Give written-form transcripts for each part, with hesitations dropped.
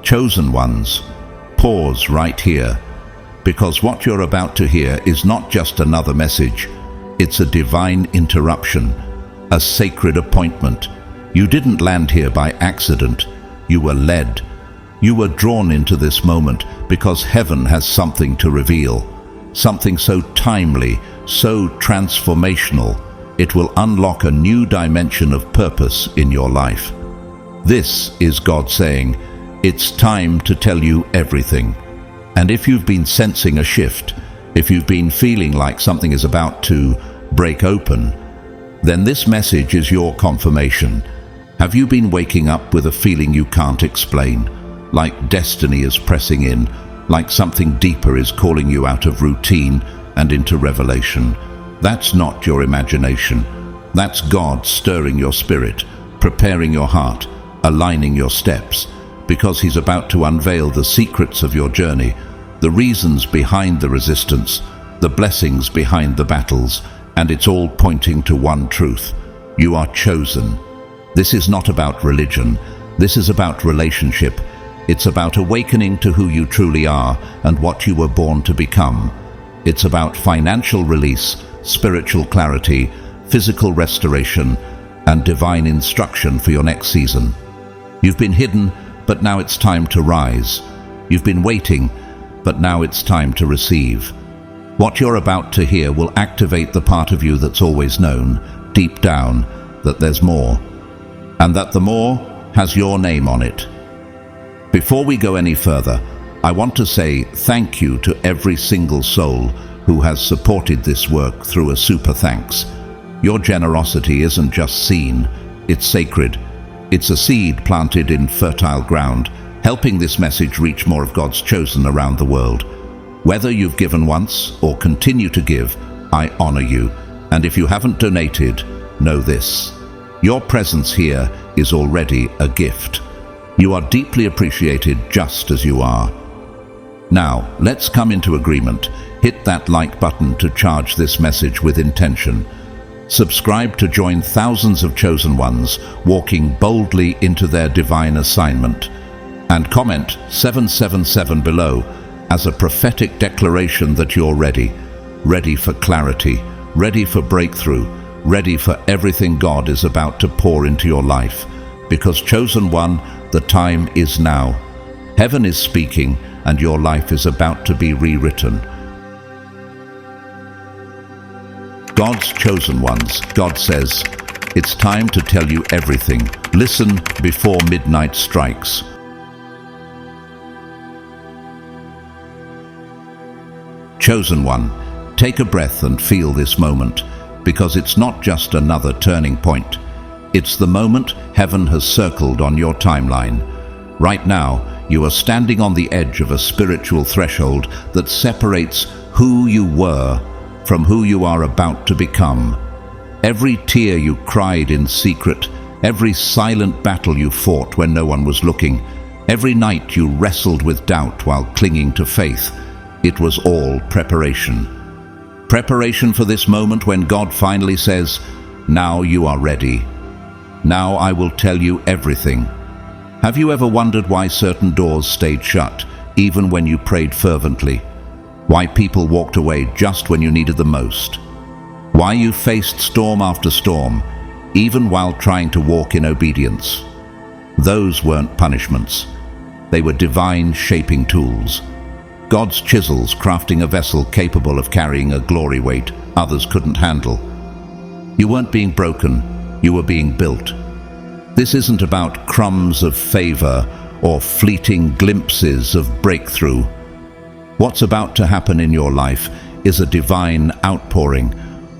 Chosen ones, pause right here, because what you're about to hear is not just another message, it's a divine interruption, a sacred appointment. You didn't land here by accident, you were led. You were drawn into this moment because heaven has something to reveal, something so timely, so transformational, it will unlock a new dimension of purpose in your life. This is God saying, it's time to tell you everything. And if you've been sensing a shift, if you've been feeling like something is about to break open, then this message is your confirmation. Have you been waking up with a feeling you can't explain? Like destiny is pressing in, like something deeper is calling you out of routine and into revelation. That's not your imagination. That's God stirring your spirit, preparing your heart, aligning your steps, because He's about to unveil the secrets of your journey, the reasons behind the resistance, the blessings behind the battles, and it's all pointing to one truth. You are chosen. This is not about religion. This is about relationship. It's about awakening to who you truly are and what you were born to become. It's about financial release, spiritual clarity, physical restoration, and divine instruction for your next season. You've been hidden, but now it's time to rise. You've been waiting, but now it's time to receive. What you're about to hear will activate the part of you that's always known, deep down, that there's more, and that the more has your name on it. Before we go any further, I want to say thank you to every single soul who has supported this work through a super thanks. Your generosity isn't just seen, it's sacred. It's a seed planted in fertile ground, helping this message reach more of God's chosen around the world. Whether you've given once or continue to give, I honor you. And if you haven't donated, know this: your presence here is already a gift. You are deeply appreciated just as you are. Now, let's come into agreement. Hit that like button to charge this message with intention. Subscribe to join thousands of chosen ones walking boldly into their divine assignment. And comment 777 below as a prophetic declaration that you're ready. Ready for clarity, ready for breakthrough, ready for everything God is about to pour into your life. Because chosen one, the time is now. Heaven is speaking and your life is about to be rewritten. God's chosen ones, God says, it's time to tell you everything. Listen before midnight strikes. Chosen one, take a breath and feel this moment, because it's not just another turning point. It's the moment heaven has circled on your timeline. Right now, you are standing on the edge of a spiritual threshold that separates who you were from who you are about to become. Every tear you cried in secret, every silent battle you fought when no one was looking, every night you wrestled with doubt while clinging to faith, it was all preparation. Preparation for this moment when God finally says, now you are ready. Now I will tell you everything. Have you ever wondered why certain doors stayed shut, even when you prayed fervently? Why people walked away just when you needed them most? Why you faced storm after storm, even while trying to walk in obedience? Those weren't punishments. They were divine shaping tools. God's chisels crafting a vessel capable of carrying a glory weight others couldn't handle. You weren't being broken, you were being built. This isn't about crumbs of favor or fleeting glimpses of breakthrough. What's about to happen in your life is a divine outpouring,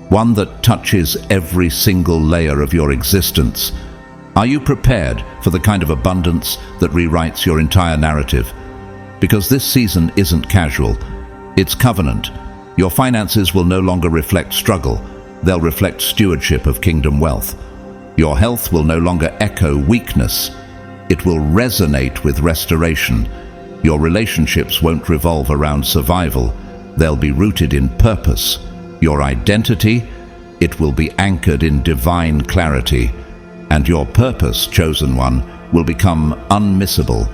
one that touches every single layer of your existence. Are you prepared for the kind of abundance that rewrites your entire narrative? Because this season isn't casual, it's covenant. Your finances will no longer reflect struggle, they'll reflect stewardship of kingdom wealth. Your health will no longer echo weakness, it will resonate with restoration. Your relationships won't revolve around survival, they'll be rooted in purpose. Your identity, it will be anchored in divine clarity. And your purpose, chosen one, will become unmissable.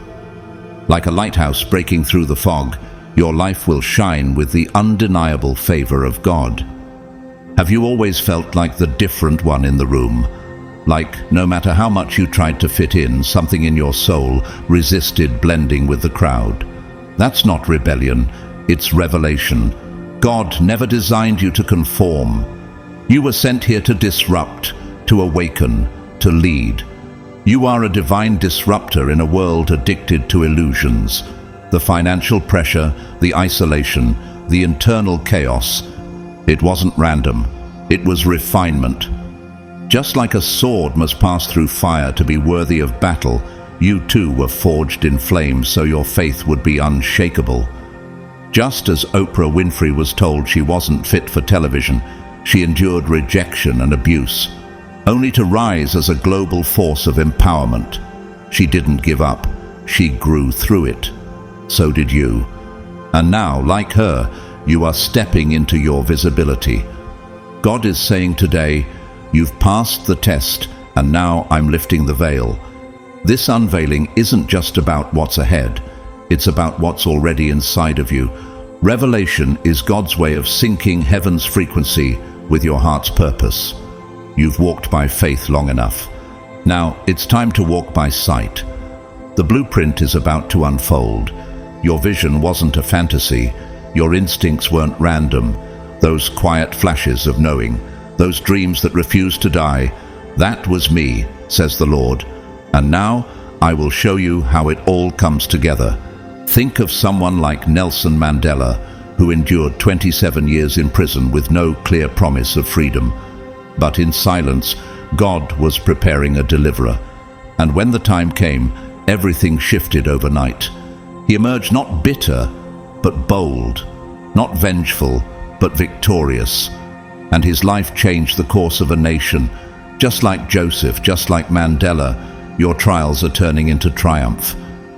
Like a lighthouse breaking through the fog, your life will shine with the undeniable favor of God. Have you always felt like the different one in the room? Like, no matter how much you tried to fit in, something in your soul resisted blending with the crowd? That's not rebellion, it's revelation. God never designed you to conform. You were sent here to disrupt, to awaken, to lead. You are a divine disruptor in a world addicted to illusions. The financial pressure, the isolation, the internal chaos. It wasn't random. It was refinement. Just like a sword must pass through fire to be worthy of battle, you too were forged in flames so your faith would be unshakable. Just as Oprah Winfrey was told she wasn't fit for television, she endured rejection and abuse, only to rise as a global force of empowerment. She didn't give up. She grew through it. So did you. And now, like her, you are stepping into your visibility. God is saying today, you've passed the test, and now I'm lifting the veil. This unveiling isn't just about what's ahead. It's about what's already inside of you. Revelation is God's way of syncing heaven's frequency with your heart's purpose. You've walked by faith long enough. Now it's time to walk by sight. The blueprint is about to unfold. Your vision wasn't a fantasy. Your instincts weren't random. Those quiet flashes of knowing, those dreams that refused to die, that was me, says the Lord. And now I will show you how it all comes together. Think of someone like Nelson Mandela, who endured 27 years in prison with no clear promise of freedom. But in silence, God was preparing a deliverer. And when the time came, everything shifted overnight. He emerged not bitter, but bold, not vengeful, but victorious. And his life changed the course of a nation. Just like Joseph, just like Mandela, your trials are turning into triumph.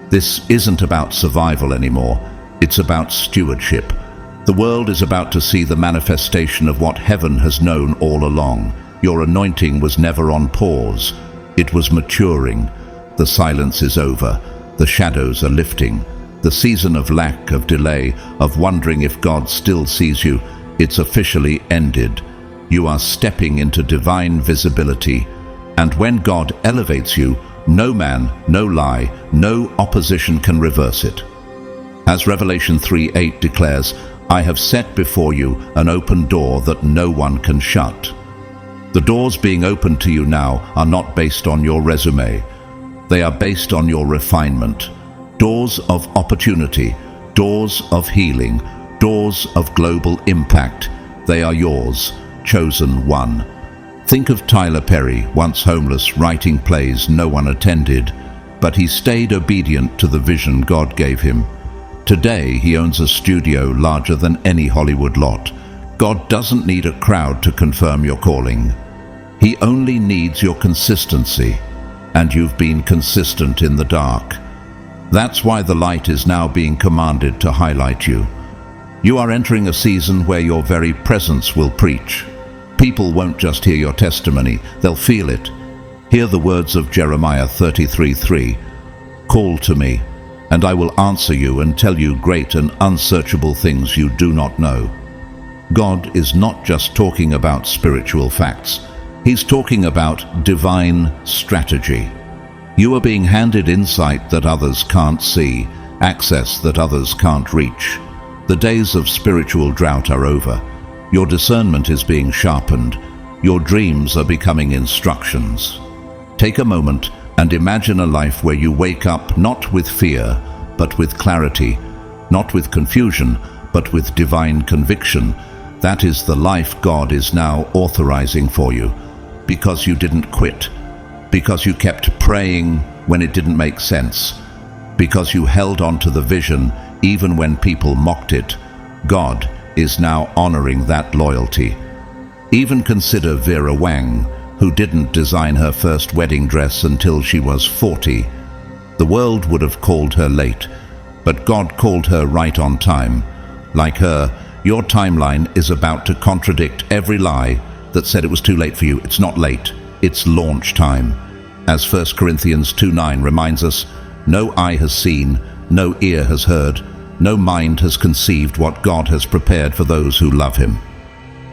This isn't about survival anymore. It's about stewardship. The world is about to see the manifestation of what heaven has known all along. Your anointing was never on pause. It was maturing. The silence is over. The shadows are lifting. The season of lack, of delay, of wondering if God still sees you, it's officially ended. You are stepping into divine visibility. And when God elevates you, no man, no lie, no opposition can reverse it. As Revelation 3:8 declares, I have set before you an open door that no one can shut. The doors being opened to you now are not based on your resume. They are based on your refinement. Doors of opportunity, doors of healing, doors of global impact. They are yours, chosen one. Think of Tyler Perry, once homeless, writing plays no one attended, but he stayed obedient to the vision God gave him. Today, he owns a studio larger than any Hollywood lot. God doesn't need a crowd to confirm your calling. He only needs your consistency, and you've been consistent in the dark. That's why the light is now being commanded to highlight you. You are entering a season where your very presence will preach. People won't just hear your testimony, they'll feel it. Hear the words of Jeremiah 33:3. Call to me, and I will answer you and tell you great and unsearchable things you do not know. God is not just talking about spiritual facts. He's talking about divine strategy. You are being handed insight that others can't see, access that others can't reach. The days of spiritual drought are over. Your discernment is being sharpened. Your dreams are becoming instructions. Take a moment and imagine a life where you wake up not with fear, but with clarity, not with confusion, but with divine conviction. That is the life God is now authorizing for you, because you didn't quit, because you kept praying when it didn't make sense, because you held on to the vision even when people mocked it. God is now honoring that loyalty. Even consider Vera Wang, who didn't design her first wedding dress until she was 40. The world would have called her late, but God called her right on time. Like her, your timeline is about to contradict every lie that said it was too late for you. It's not late, it's launch time. As 1 Corinthians 2:9 reminds us, no eye has seen, no ear has heard, no mind has conceived what God has prepared for those who love him.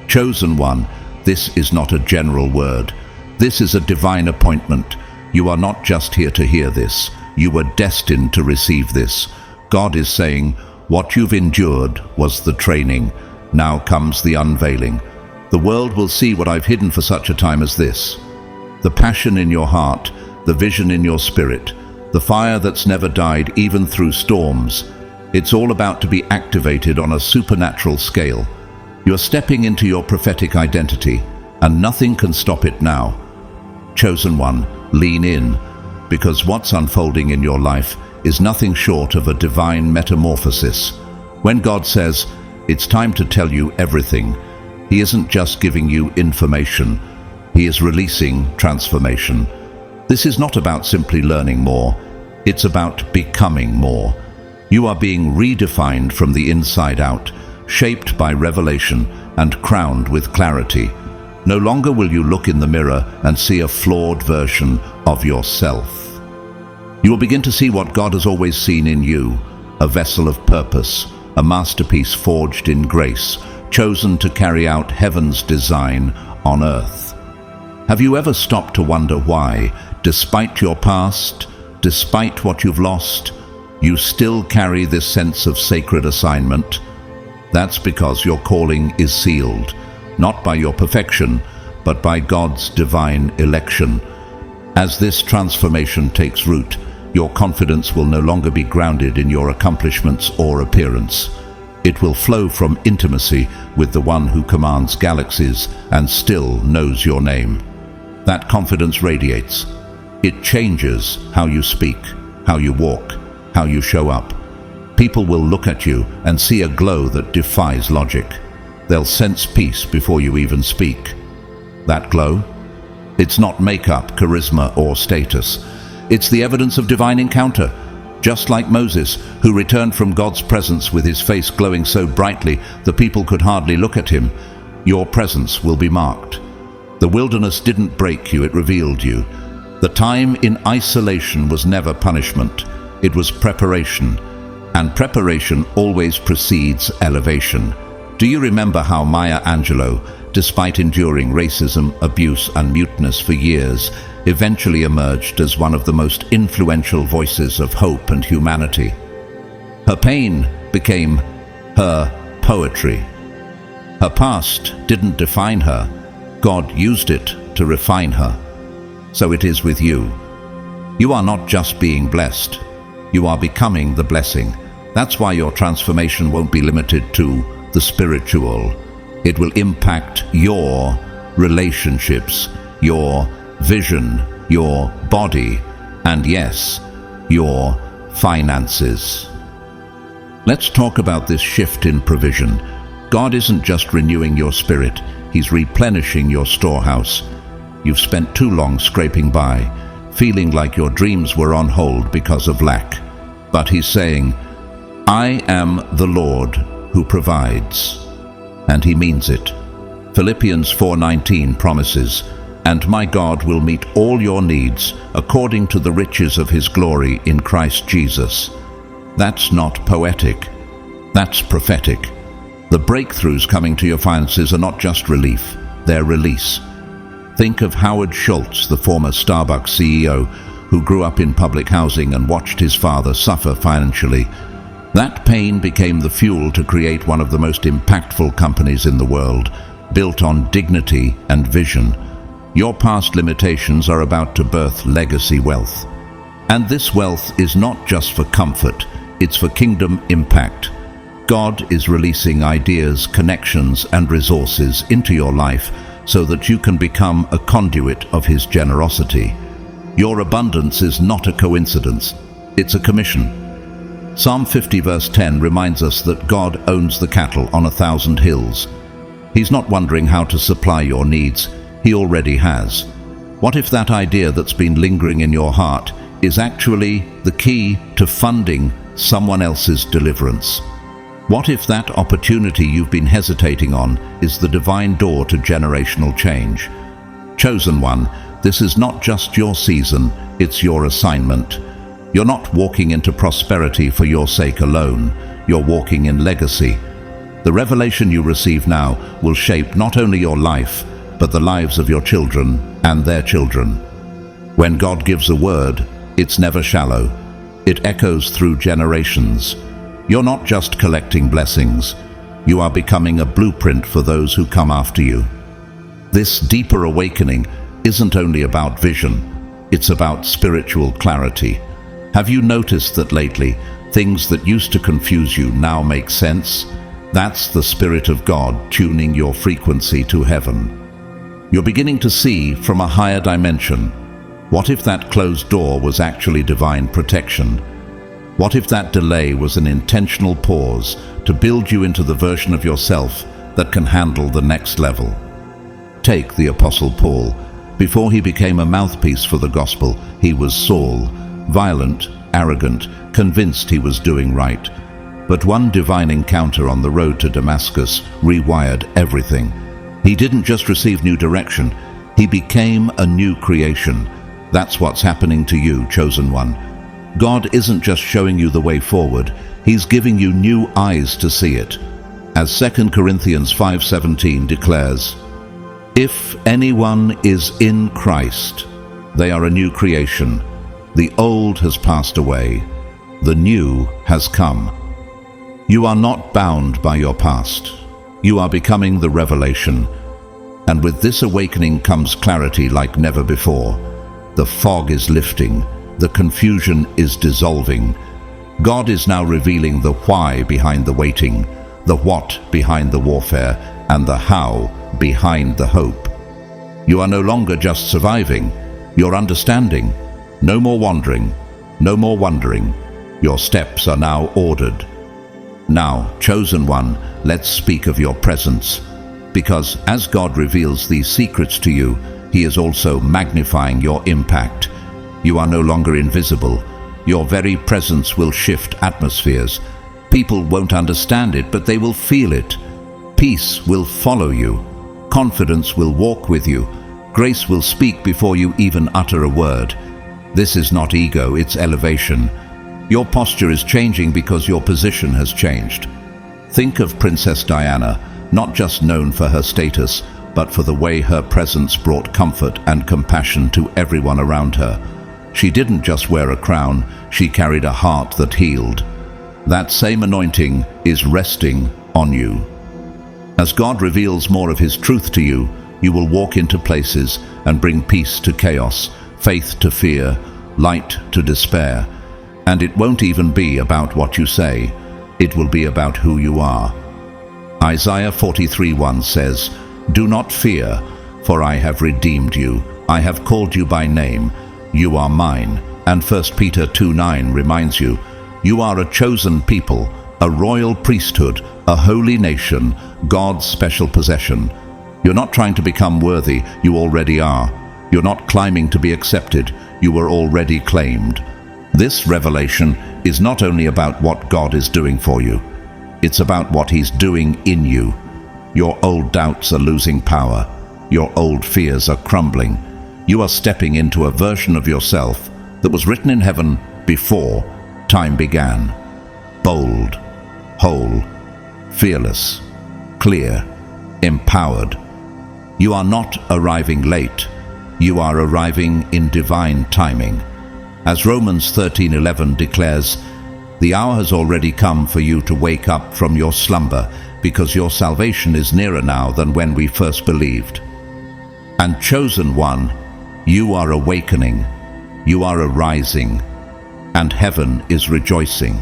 Chosen one, this is not a general word. This is a divine appointment. You are not just here to hear this. You were destined to receive this. God is saying, what you've endured was the training. Now comes the unveiling. The world will see what I've hidden for such a time as this. The passion in your heart, the vision in your spirit, the fire that's never died even through storms. It's all about to be activated on a supernatural scale. You're stepping into your prophetic identity, and nothing can stop it now. Chosen one, lean in, because what's unfolding in your life is nothing short of a divine metamorphosis. When God says, it's time to tell you everything, he isn't just giving you information. He is releasing transformation. This is not about simply learning more. It's about becoming more. You are being redefined from the inside out, shaped by revelation and crowned with clarity. No longer will you look in the mirror and see a flawed version of yourself. You will begin to see what God has always seen in you, a vessel of purpose, a masterpiece forged in grace, chosen to carry out heaven's design on earth. Have you ever stopped to wonder why, despite your past, despite what you've lost, you still carry this sense of sacred assignment? That's because your calling is sealed, not by your perfection, but by God's divine election. As this transformation takes root, your confidence will no longer be grounded in your accomplishments or appearance. It will flow from intimacy with the one who commands galaxies and still knows your name. That confidence radiates. It changes how you speak, how you walk, how you show up. People will look at you and see a glow that defies logic. They'll sense peace before you even speak. That glow? It's not makeup, charisma, or status. It's the evidence of divine encounter. Just like Moses, who returned from God's presence with his face glowing so brightly the people could hardly look at him, your presence will be marked. The wilderness didn't break you, it revealed you. The time in isolation was never punishment. It was preparation. And preparation always precedes elevation. Do you remember how Maya Angelou, despite enduring racism, abuse, and muteness for years, eventually emerged as one of the most influential voices of hope and humanity? Her pain became her poetry. Her past didn't define her. God used it to refine her. So it is with you. You are not just being blessed. You are becoming the blessing. That's why your transformation won't be limited to the spiritual. It will impact your relationships, your vision, your body, and yes, your finances. Let's talk about this shift in provision. God isn't just renewing your spirit, He's replenishing your storehouse. You've spent too long scraping by, feeling like your dreams were on hold because of lack. But He's saying, I am the Lord who provides. And He means it. Philippians 4:19 promises, and my God will meet all your needs according to the riches of His glory in Christ Jesus. That's not poetic. That's prophetic. The breakthroughs coming to your finances are not just relief, they're release. Think of Howard Schultz, the former Starbucks CEO, who grew up in public housing and watched his father suffer financially. That pain became the fuel to create one of the most impactful companies in the world, built on dignity and vision. Your past limitations are about to birth legacy wealth. And this wealth is not just for comfort, it's for kingdom impact. God is releasing ideas, connections, and resources into your life so that you can become a conduit of His generosity. Your abundance is not a coincidence, it's a commission. Psalm 50 verse 10 reminds us that God owns the cattle on 1,000 hills. He's not wondering how to supply your needs, He already has. What if that idea that's been lingering in your heart is actually the key to funding someone else's deliverance? What if that opportunity you've been hesitating on is the divine door to generational change? Chosen one, this is not just your season, it's your assignment. You're not walking into prosperity for your sake alone. You're walking in legacy. The revelation you receive now will shape not only your life, but the lives of your children and their children. When God gives a word, it's never shallow. It echoes through generations. You're not just collecting blessings. You are becoming a blueprint for those who come after you. This deeper awakening isn't only about vision, it's about spiritual clarity. Have you noticed that lately, things that used to confuse you now make sense? That's the Spirit of God tuning your frequency to heaven. You're beginning to see from a higher dimension. What if that closed door was actually divine protection? What if that delay was an intentional pause to build you into the version of yourself that can handle the next level? Take the Apostle Paul. Before he became a mouthpiece for the gospel, he was Saul, violent, arrogant, convinced he was doing right. But one divine encounter on the road to Damascus rewired everything. He didn't just receive new direction, he became a new creation. That's what's happening to you, chosen one. God isn't just showing you the way forward, he's giving you new eyes to see it. As 2 Corinthians 5:17 declares, "If anyone is in Christ, they are a new creation. The old has passed away, the new has come." You are not bound by your past. You are becoming the revelation. And with this awakening comes clarity like never before. The fog is lifting. The confusion is dissolving. God is now revealing the why behind the waiting, the what behind the warfare, and the how behind the hope. You are no longer just surviving. You're understanding. No more wandering, no more wondering. Your steps are now ordered. Now, chosen one, let's speak of your presence. Because as God reveals these secrets to you, he is also magnifying your impact. You are no longer invisible. Your very presence will shift atmospheres. People won't understand it, but they will feel it. Peace will follow you. Confidence will walk with you. Grace will speak before you even utter a word. This is not ego, it's elevation. Your posture is changing because your position has changed. Think of Princess Diana, not just known for her status, but for the way her presence brought comfort and compassion to everyone around her. She didn't just wear a crown, she carried a heart that healed. That same anointing is resting on you. As God reveals more of his truth to you, you will walk into places and bring peace to chaos, faith to fear, light to despair. And it won't even be about what you say, it will be about who you are. Isaiah 43:1 says, "Do not fear, for I have redeemed you. I have called you by name. You are mine." And 1 Peter 2:9 reminds you, you are a chosen people, a royal priesthood, a holy nation, God's special possession. You're not trying to become worthy, you already are. You're not climbing to be accepted, you were already claimed. This revelation is not only about what God is doing for you, it's about what he's doing in you. Your old doubts are losing power. Your old fears are crumbling. You are stepping into a version of yourself that was written in heaven before time began. Bold, whole, fearless, clear, empowered. You are not arriving late. You are arriving in divine timing. As Romans 13:11 declares, the hour has already come for you to wake up from your slumber, because your salvation is nearer now than when we first believed. And chosen one, you are awakening, you are arising, and heaven is rejoicing.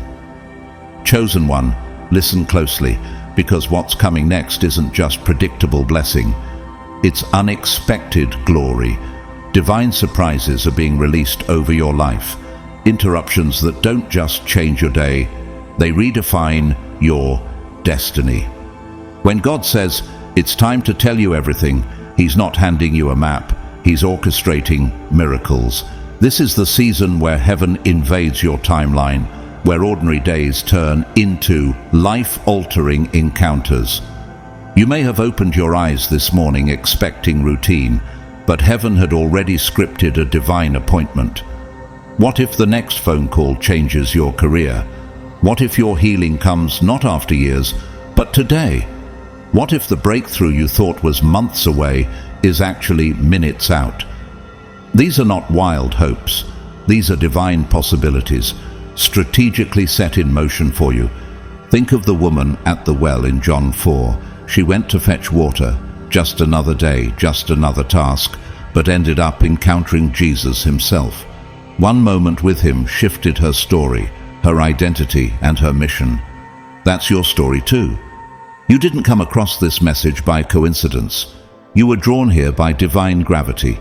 Chosen one, listen closely, because what's coming next isn't just predictable blessing, it's unexpected glory. Divine surprises are being released over your life. Interruptions that don't just change your day, they redefine your destiny. When God says, it's time to tell you everything, he's not handing you a map, he's orchestrating miracles. This is the season where heaven invades your timeline, where ordinary days turn into life-altering encounters. You may have opened your eyes this morning expecting routine, but heaven had already scripted a divine appointment. What if the next phone call changes your career? What if your healing comes not after years, but today? What if the breakthrough you thought was months away is actually minutes out? These are not wild hopes. These are divine possibilities, strategically set in motion for you. Think of the woman at the well in John 4. She went to fetch water, just another day, just another task, but ended up encountering Jesus himself. One moment with him shifted her story, her identity, and her mission. That's your story too. You didn't come across this message by coincidence. You were drawn here by divine gravity.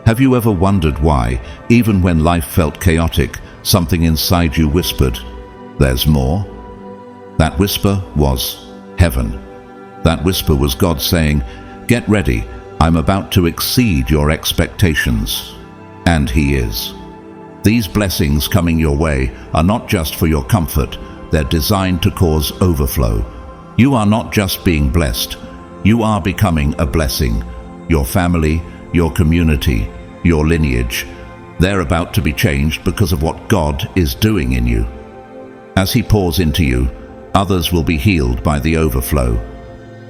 Have you ever wondered why, even when life felt chaotic, something inside you whispered, "There's more"? That whisper was heaven. That whisper was God saying, "Get ready, I'm about to exceed your expectations." And He is. These blessings coming your way are not just for your comfort, they're designed to cause overflow. You are not just being blessed, you are becoming a blessing. Your family, your community, your lineage, they're about to be changed because of what God is doing in you. As He pours into you, others will be healed by the overflow.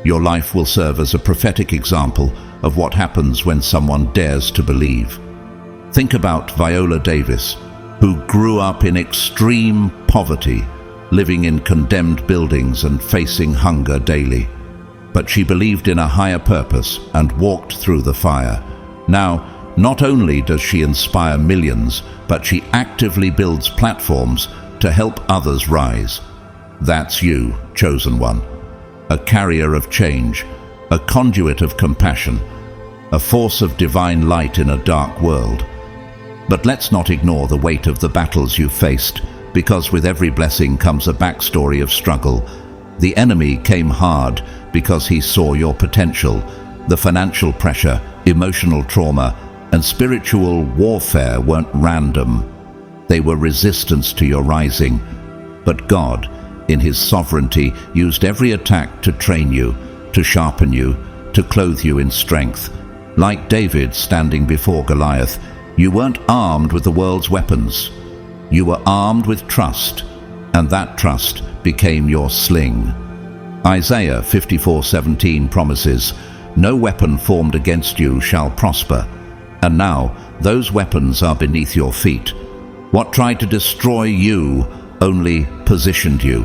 Your life will serve as a prophetic example of what happens when someone dares to believe. Think about Viola Davis, who grew up in extreme poverty, living in condemned buildings and facing hunger daily. But she believed in a higher purpose and walked through the fire. Now, not only does she inspire millions, but she actively builds platforms to help others rise. That's you, chosen one. A carrier of change, a conduit of compassion, a force of divine light in a dark world. But let's not ignore the weight of the battles you've faced, because with every blessing comes a backstory of struggle. The enemy came hard because he saw your potential. The financial pressure, emotional trauma, and spiritual warfare weren't random. They were resistance to your rising. But God, in His sovereignty, used every attack to train you, to sharpen you, to clothe you in strength. Like David standing before Goliath, you weren't armed with the world's weapons. You were armed with trust, and that trust became your sling. Isaiah 54:17 promises, "No weapon formed against you shall prosper." And now, those weapons are beneath your feet. What tried to destroy you only positioned you.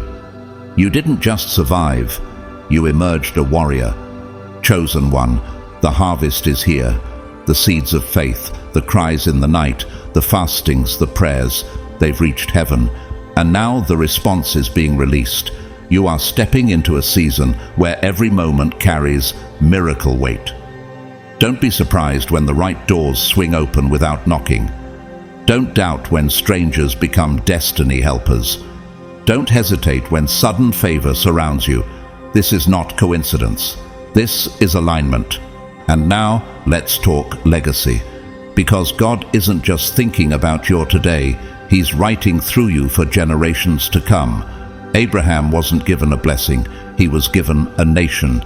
You didn't just survive, you emerged a warrior. Chosen one, the harvest is here. The seeds of faith, the cries in the night, the fastings, the prayers, they've reached heaven. And now the response is being released. You are stepping into a season where every moment carries miracle weight. Don't be surprised when the right doors swing open without knocking. Don't doubt when strangers become destiny helpers. Don't hesitate when sudden favor surrounds you. This is not coincidence. This is alignment. And now let's talk legacy. Because God isn't just thinking about your today, He's writing through you for generations to come. Abraham wasn't given a blessing, he was given a nation.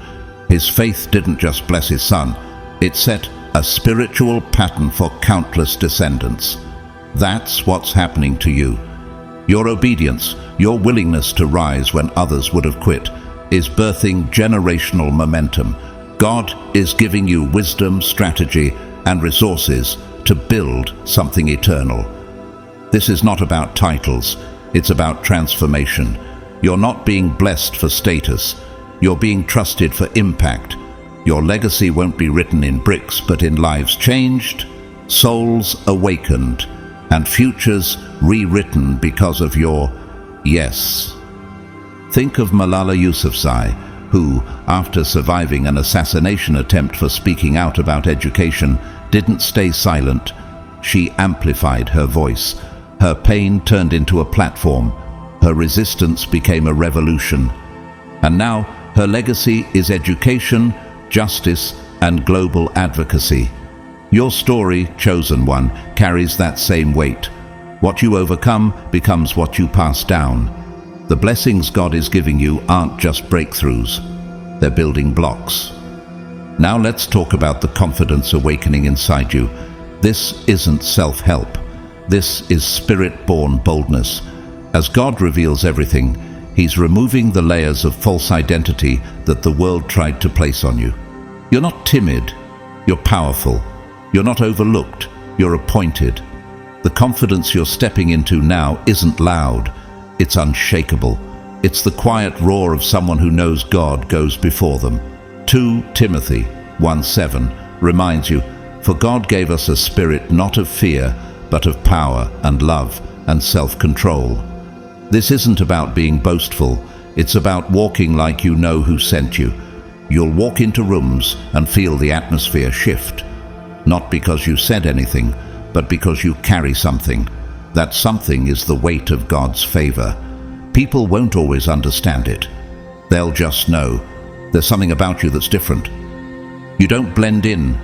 His faith didn't just bless his son, it set a spiritual pattern for countless descendants. That's what's happening to you. Your obedience, your willingness to rise when others would have quit, is birthing generational momentum. God is giving you wisdom, strategy, and resources to build something eternal. This is not about titles, it's about transformation. You're not being blessed for status, you're being trusted for impact. Your legacy won't be written in bricks, but in lives changed, souls awakened, and futures rewritten because of your yes. Think of Malala Yousafzai, who, after surviving an assassination attempt for speaking out about education, didn't stay silent. She amplified her voice. Her pain turned into a platform. Her resistance became a revolution. And now her legacy is education, justice, and global advocacy. Your story, chosen one, carries that same weight. What you overcome becomes what you pass down. The blessings God is giving you aren't just breakthroughs, they're building blocks. Now let's talk about the confidence awakening inside you. This isn't self-help. This is spirit-born boldness. As God reveals everything, He's removing the layers of false identity that the world tried to place on you. You're not timid, you're powerful. You're not overlooked, you're appointed. The confidence you're stepping into now isn't loud, it's unshakable. It's the quiet roar of someone who knows God goes before them. 2 Timothy 1:7 reminds you, "For God gave us a spirit not of fear, but of power and love and self-control." This isn't about being boastful, it's about walking like you know who sent you. You'll walk into rooms and feel the atmosphere shift. Not because you said anything, but because you carry something. That something is the weight of God's favor. People won't always understand it. They'll just know there's something about you that's different. You don't blend in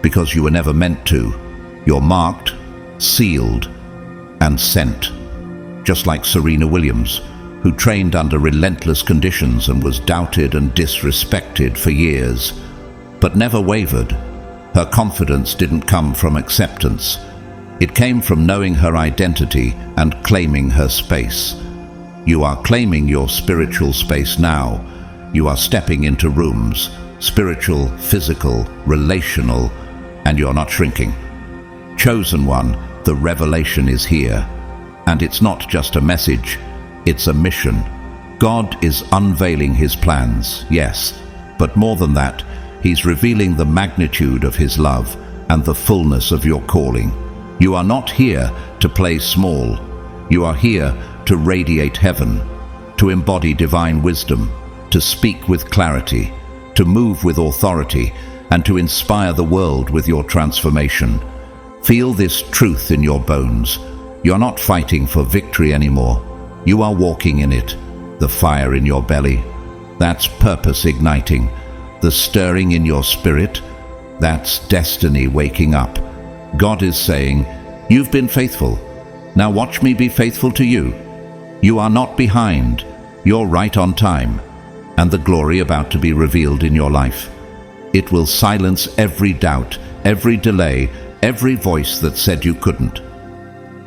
because you were never meant to. You're marked, sealed, and sent. Just like Serena Williams, who trained under relentless conditions and was doubted and disrespected for years, but never wavered. Her confidence didn't come from acceptance. It came from knowing her identity and claiming her space. You are claiming your spiritual space now. You are stepping into rooms, spiritual, physical, relational, and you're not shrinking. Chosen one, the revelation is here. And it's not just a message, it's a mission. God is unveiling His plans, yes, but more than that, He's revealing the magnitude of His love and the fullness of your calling. You are not here to play small. You are here to radiate heaven, to embody divine wisdom, to speak with clarity, to move with authority, and to inspire the world with your transformation. Feel this truth in your bones. You're not fighting for victory anymore. You are walking in it. The fire in your belly, that's purpose igniting. The stirring in your spirit, that's destiny waking up. God is saying, "You've been faithful. Now watch me be faithful to you." You are not behind. You're right on time. And the glory about to be revealed in your life. It will silence every doubt, every delay, every voice that said you couldn't.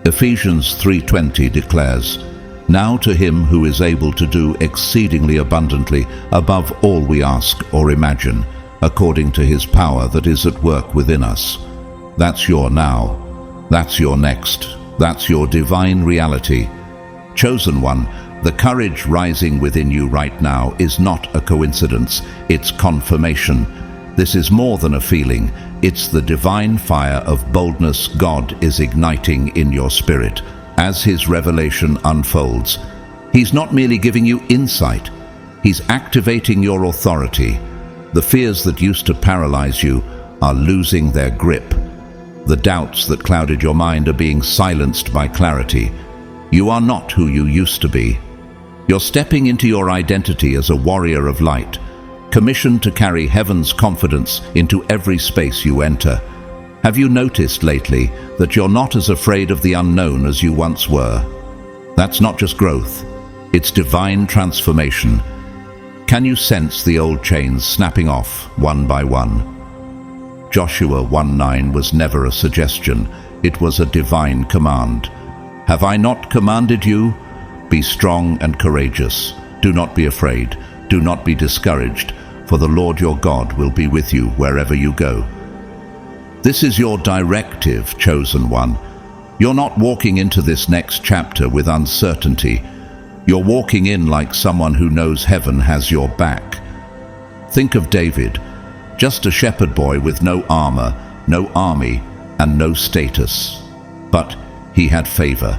Ephesians 3:20 declares, "Now to Him who is able to do exceedingly abundantly above all we ask or imagine, according to His power that is at work within us." That's your now. That's your next. That's your divine reality. Chosen one, the courage rising within you right now is not a coincidence, it's confirmation. This is more than a feeling, it's the divine fire of boldness God is igniting in your spirit. As His revelation unfolds, He's not merely giving you insight, He's activating your authority. The fears that used to paralyze you are losing their grip. The doubts that clouded your mind are being silenced by clarity. You are not who you used to be. You're stepping into your identity as a warrior of light, commissioned to carry heaven's confidence into every space you enter. Have you noticed lately that you're not as afraid of the unknown as you once were? That's not just growth, it's divine transformation. Can you sense the old chains snapping off one by one? Joshua 1:9 was never a suggestion, it was a divine command. Have I not commanded you? Be strong and courageous. Do not be afraid. Do not be discouraged, for the Lord your God will be with you wherever you go. This is your directive, chosen one. You're not walking into this next chapter with uncertainty. You're walking in like someone who knows heaven has your back. Think of David, just a shepherd boy with no armor, no army, and no status. But he had favor.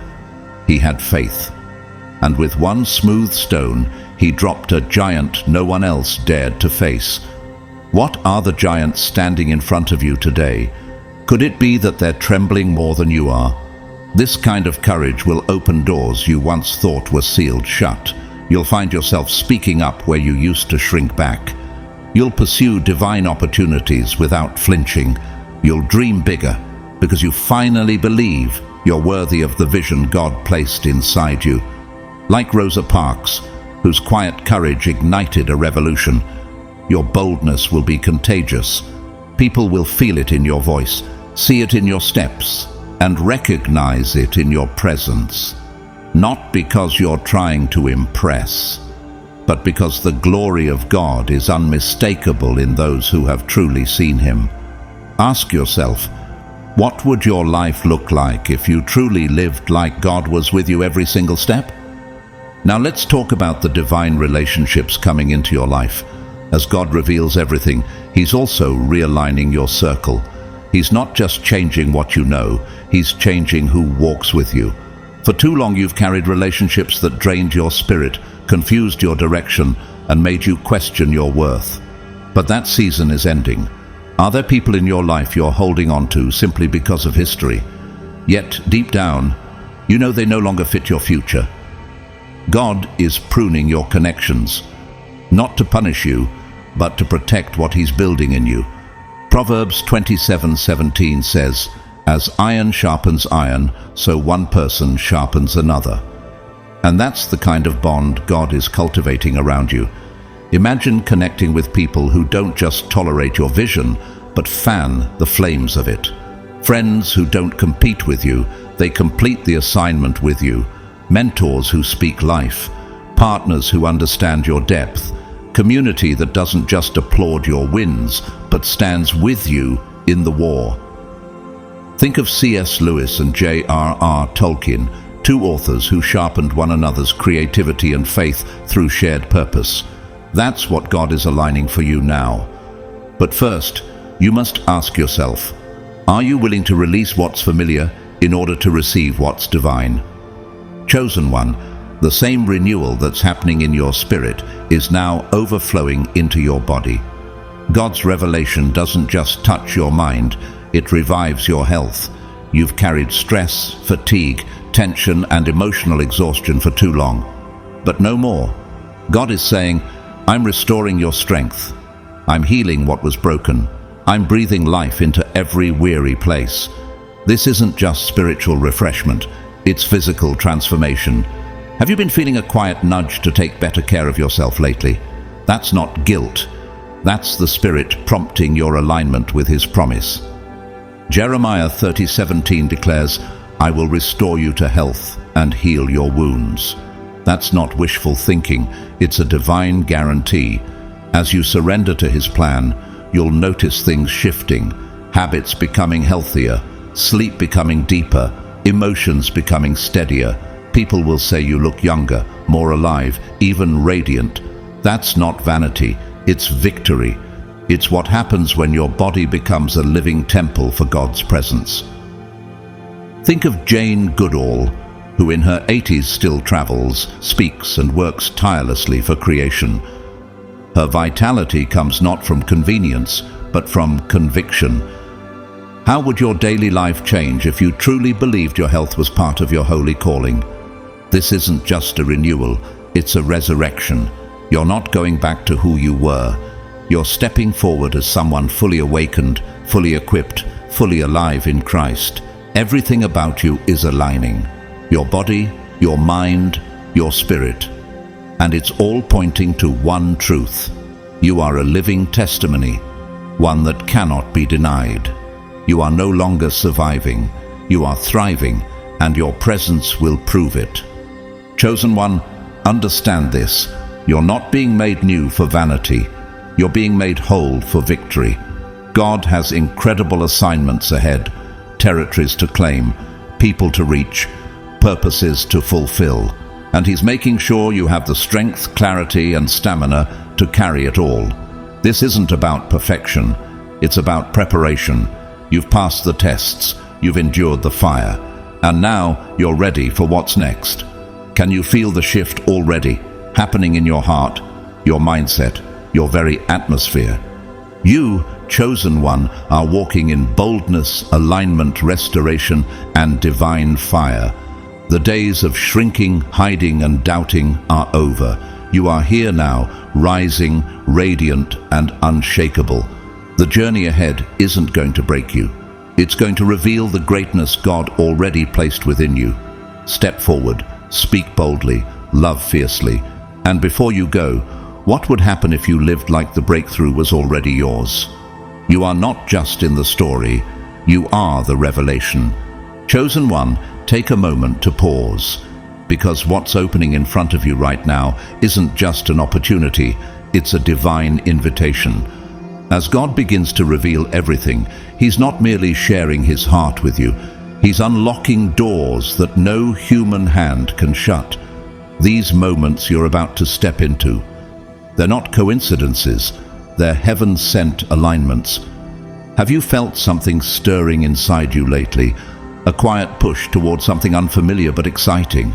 He had faith. And with one smooth stone, he dropped a giant no one else dared to face. What are the giants standing in front of you today? Could it be that they're trembling more than you are? This kind of courage will open doors you once thought were sealed shut. You'll find yourself speaking up where you used to shrink back. You'll pursue divine opportunities without flinching. You'll dream bigger because you finally believe you're worthy of the vision God placed inside you. Like Rosa Parks, whose quiet courage ignited a revolution, your boldness will be contagious. People will feel it in your voice, see it in your steps, and recognize it in your presence, not because you're trying to impress, but because the glory of God is unmistakable in those who have truly seen Him. Ask yourself, what would your life look like if you truly lived like God was with you every single step? Now let's talk about the divine relationships coming into your life. As God reveals everything, He's also realigning your circle. He's not just changing what you know, He's changing who walks with you. For too long you've carried relationships that drained your spirit, confused your direction, and made you question your worth. But that season is ending. Are there people in your life you're holding on to simply because of history? Yet, deep down, you know they no longer fit your future. God is pruning your connections, not to punish you, but to protect what He's building in you. Proverbs 27:17 says, "As iron sharpens iron, so one person sharpens another." And that's the kind of bond God is cultivating around you. Imagine connecting with people who don't just tolerate your vision, but fan the flames of it. Friends who don't compete with you, they complete the assignment with you. Mentors who speak life. Partners who understand your depth. Community that doesn't just applaud your wins, but stands with you in the war. Think of C.S. Lewis and J.R.R. Tolkien, two authors who sharpened one another's creativity and faith through shared purpose. That's what God is aligning for you now. But first, you must ask yourself, are you willing to release what's familiar in order to receive what's divine? Chosen one, the same renewal that's happening in your spirit is now overflowing into your body. God's revelation doesn't just touch your mind, it revives your health. You've carried stress, fatigue, tension, and emotional exhaustion for too long. But no more. God is saying, I'm restoring your strength. I'm healing what was broken. I'm breathing life into every weary place. This isn't just spiritual refreshment, it's physical transformation. Have you been feeling a quiet nudge to take better care of yourself lately? That's not guilt. That's the Spirit prompting your alignment with His promise. Jeremiah 30:17 declares, I will restore you to health and heal your wounds. That's not wishful thinking, it's a divine guarantee. As you surrender to His plan, you'll notice things shifting, habits becoming healthier, sleep becoming deeper, emotions becoming steadier. People will say you look younger, more alive, even radiant. That's not vanity, it's victory. It's what happens when your body becomes a living temple for God's presence. Think of Jane Goodall, who in her 80s still travels, speaks, and works tirelessly for creation. Her vitality comes not from convenience, but from conviction. How would your daily life change if you truly believed your health was part of your holy calling? This isn't just a renewal, it's a resurrection. You're not going back to who you were. You're stepping forward as someone fully awakened, fully equipped, fully alive in Christ. Everything about you is aligning. Your body, your mind, your spirit. And it's all pointing to one truth. You are a living testimony, one that cannot be denied. You are no longer surviving. You are thriving, and your presence will prove it. Chosen one, understand this. You're not being made new for vanity. You're being made whole for victory. God has incredible assignments ahead, territories to claim, people to reach, purposes to fulfill. And He's making sure you have the strength, clarity, and stamina to carry it all. This isn't about perfection. It's about preparation. You've passed the tests. You've endured the fire. And now you're ready for what's next. Can you feel the shift already happening in your heart, your mindset, your very atmosphere? You, chosen one, are walking in boldness, alignment, restoration, and divine fire. The days of shrinking, hiding, and doubting are over. You are here now, rising, radiant, and unshakable. The journey ahead isn't going to break you. It's going to reveal the greatness God already placed within you. Step forward, speak boldly, love fiercely. And before you go, what would happen if you lived like the breakthrough was already yours? You are not just in the story, you are the revelation. Chosen one, take a moment to pause, because what's opening in front of you right now isn't just an opportunity, it's a divine invitation. As God begins to reveal everything, He's not merely sharing His heart with you, He's unlocking doors that no human hand can shut. These moments you're about to step into, they're not coincidences, they're heaven-sent alignments. Have you felt something stirring inside you lately? A quiet push toward something unfamiliar but exciting?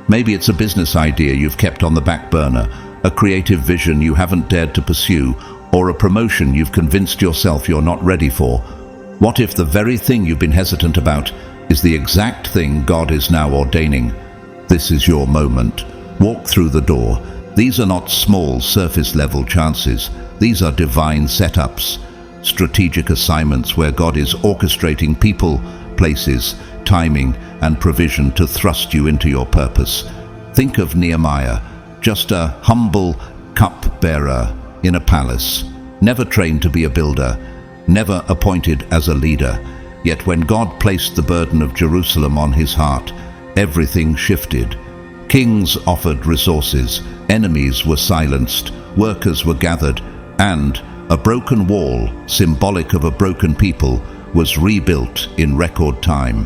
Maybe it's a business idea you've kept on the back burner, a creative vision you haven't dared to pursue, or a promotion you've convinced yourself you're not ready for. What if the very thing you've been hesitant about is the exact thing God is now ordaining? This is your moment. Walk through the door. These are not small surface-level chances. These are divine setups, strategic assignments where God is orchestrating people, places, timing, and provision to thrust you into your purpose. Think of Nehemiah, just a humble cup-bearer in a palace, never trained to be a builder, never appointed as a leader. Yet when God placed the burden of Jerusalem on his heart, everything shifted. Kings offered resources, enemies were silenced, workers were gathered, and a broken wall, symbolic of a broken people, was rebuilt in record time.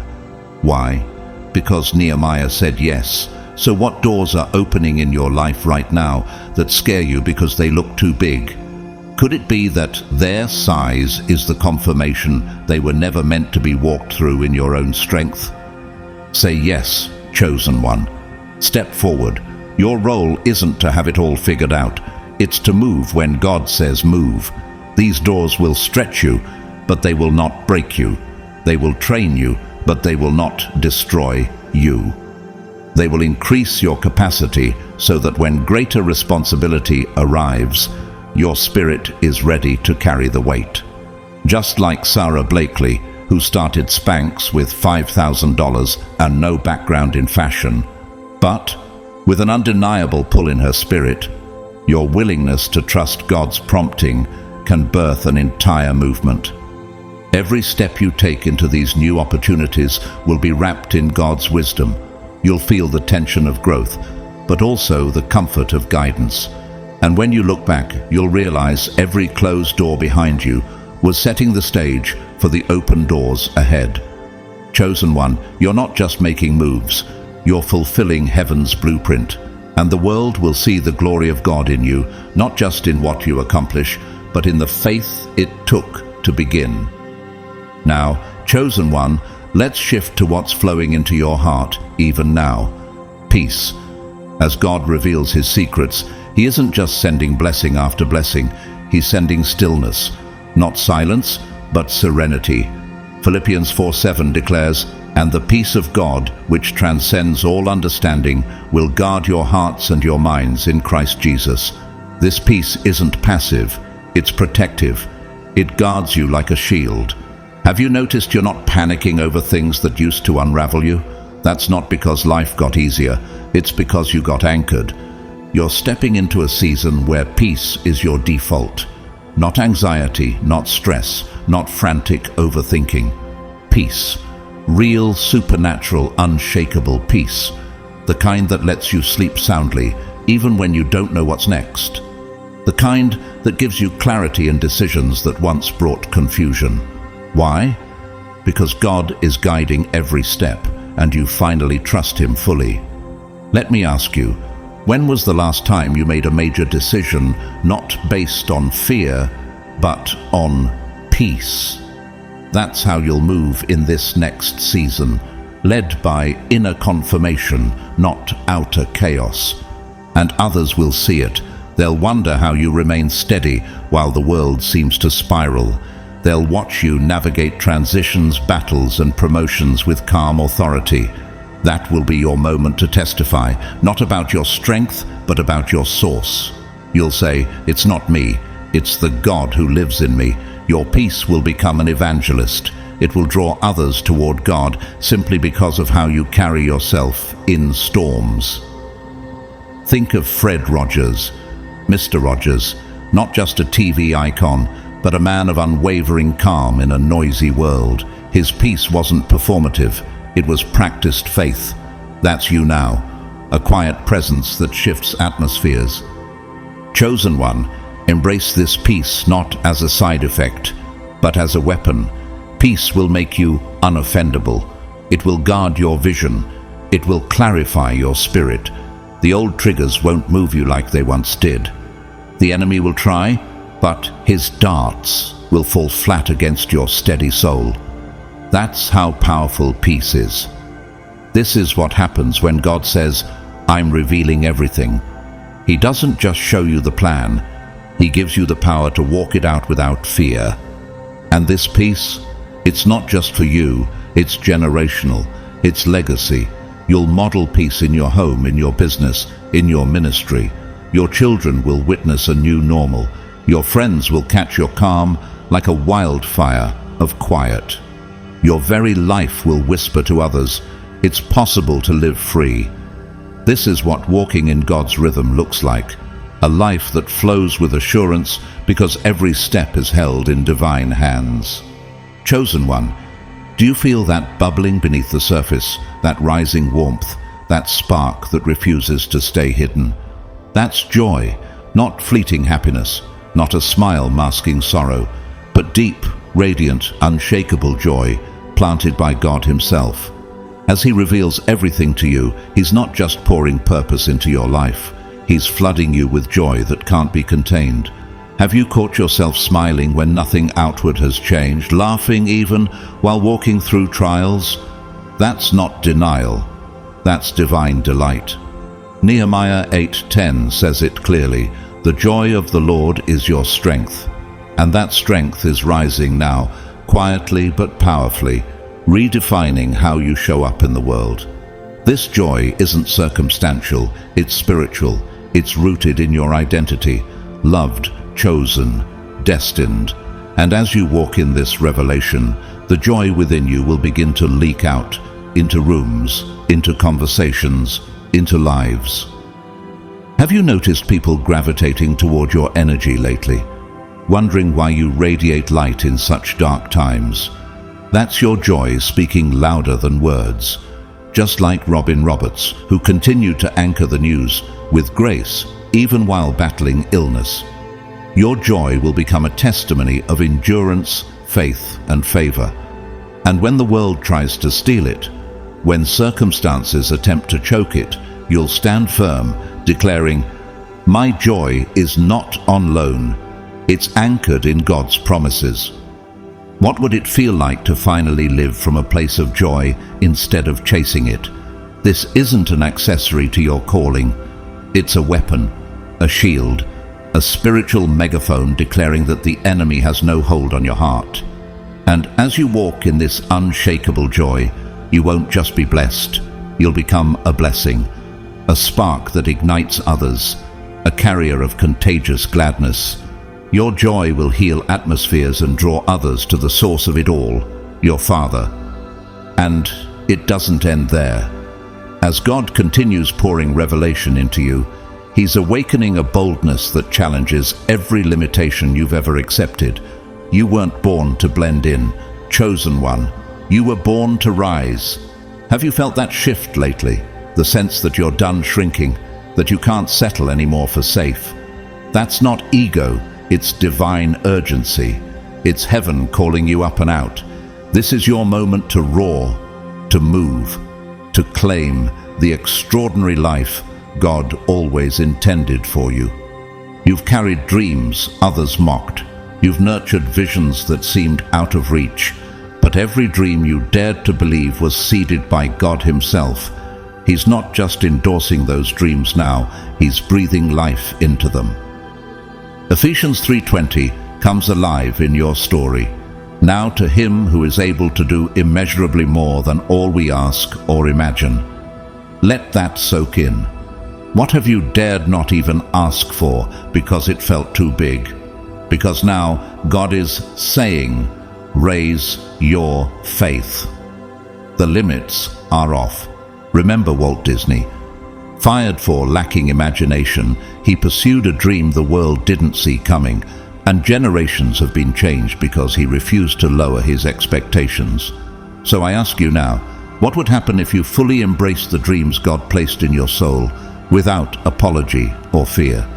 Why? Because Nehemiah said yes. So what doors are opening in your life right now that scare you because they look too big? Could it be that their size is the confirmation they were never meant to be walked through in your own strength? Say yes, chosen one. Step forward. Your role isn't to have it all figured out. It's to move when God says move. These doors will stretch you, but they will not break you. They will train you, but they will not destroy you. They will increase your capacity so that when greater responsibility arrives, your spirit is ready to carry the weight. Just like Sarah Blakely, who started Spanx with $5,000 and no background in fashion, but with an undeniable pull in her spirit, your willingness to trust God's prompting can birth an entire movement. Every step you take into these new opportunities will be wrapped in God's wisdom. You'll feel the tension of growth, but also the comfort of guidance. And when you look back, you'll realize every closed door behind you was setting the stage for the open doors ahead. Chosen one, you're not just making moves, you're fulfilling heaven's blueprint. And the world will see the glory of God in you, not just in what you accomplish, but in the faith it took to begin. Now, chosen one, let's shift to what's flowing into your heart, even now. Peace. As God reveals his secrets, he isn't just sending blessing after blessing, he's sending stillness. Not silence, but serenity. Philippians 4:7 declares, "And the peace of God, which transcends all understanding, will guard your hearts and your minds in Christ Jesus." This peace isn't passive, it's protective. It guards you like a shield. Have you noticed you're not panicking over things that used to unravel you? That's not because life got easier, it's because you got anchored. You're stepping into a season where peace is your default. Not anxiety, not stress, not frantic overthinking. Peace. Real, supernatural, unshakable peace. The kind that lets you sleep soundly, even when you don't know what's next. The kind that gives you clarity in decisions that once brought confusion. Why? Because God is guiding every step, and you finally trust him fully. Let me ask you, when was the last time you made a major decision not based on fear, but on peace? That's how you'll move in this next season, led by inner confirmation, not outer chaos. And others will see it. They'll wonder how you remain steady while the world seems to spiral. They'll watch you navigate transitions, battles, and promotions with calm authority. That will be your moment to testify, not about your strength, but about your source. You'll say, "It's not me, it's the God who lives in me." Your peace will become an evangelist. It will draw others toward God simply because of how you carry yourself in storms. Think of Fred Rogers, Mr. Rogers, not just a TV icon, but a man of unwavering calm in a noisy world. His peace wasn't performative, it was practiced faith. That's you now, a quiet presence that shifts atmospheres. Chosen one, embrace this peace not as a side effect, but as a weapon. Peace will make you unoffendable. It will guard your vision. It will clarify your spirit. The old triggers won't move you like they once did. The enemy will try, but his darts will fall flat against your steady soul. That's how powerful peace is. This is what happens when God says, "I'm revealing everything." He doesn't just show you the plan, He gives you the power to walk it out without fear. And this peace, it's not just for you, it's generational, it's legacy. You'll model peace in your home, in your business, in your ministry. Your children will witness a new normal. Your friends will catch your calm like a wildfire of quiet. Your very life will whisper to others, it's possible to live free. This is what walking in God's rhythm looks like. A life that flows with assurance because every step is held in divine hands. Chosen one, do you feel that bubbling beneath the surface, that rising warmth, that spark that refuses to stay hidden? That's joy, not fleeting happiness, not a smile masking sorrow, but deep, radiant, unshakable joy, planted by God Himself. As He reveals everything to you, He's not just pouring purpose into your life, He's flooding you with joy that can't be contained. Have you caught yourself smiling when nothing outward has changed, laughing even while walking through trials? That's not denial, that's divine delight. Nehemiah 8:10 says it clearly, "The joy of the Lord is your strength." And that strength is rising now, quietly but powerfully, redefining how you show up in the world. This joy isn't circumstantial, it's spiritual. It's rooted in your identity, loved, chosen, destined. And as you walk in this revelation, the joy within you will begin to leak out into rooms, into conversations, into lives. Have you noticed people gravitating toward your energy lately, wondering why you radiate light in such dark times? That's your joy speaking louder than words. Just like Robin Roberts, who continued to anchor the news with grace, even while battling illness. Your joy will become a testimony of endurance, faith, and favor. And when the world tries to steal it, when circumstances attempt to choke it, you'll stand firm, declaring, "My joy is not on loan. It's anchored in God's promises." What would it feel like to finally live from a place of joy instead of chasing it? This isn't an accessory to your calling. It's a weapon, a shield, a spiritual megaphone declaring that the enemy has no hold on your heart. And as you walk in this unshakable joy, you won't just be blessed, you'll become a blessing, a spark that ignites others, a carrier of contagious gladness. Your joy will heal atmospheres and draw others to the source of it all, your Father. And it doesn't end there. As God continues pouring revelation into you, He's awakening a boldness that challenges every limitation you've ever accepted. You weren't born to blend in, chosen one. You were born to rise. Have you felt that shift lately? The sense that you're done shrinking, that you can't settle anymore for safe? That's not ego, it's divine urgency. It's heaven calling you up and out. This is your moment to roar, to move, to claim the extraordinary life God always intended for you. You've carried dreams others mocked. You've nurtured visions that seemed out of reach. But every dream you dared to believe was seeded by God Himself. He's not just endorsing those dreams now, He's breathing life into them. Ephesians 3:20 comes alive in your story. Now to Him who is able to do immeasurably more than all we ask or imagine. Let that soak in. What have you dared not even ask for because it felt too big? Because now God is saying, raise your faith. The limits are off. Remember Walt Disney. Fired for lacking imagination, he pursued a dream the world didn't see coming, and generations have been changed because he refused to lower his expectations. So I ask you now, what would happen if you fully embraced the dreams God placed in your soul without apology or fear?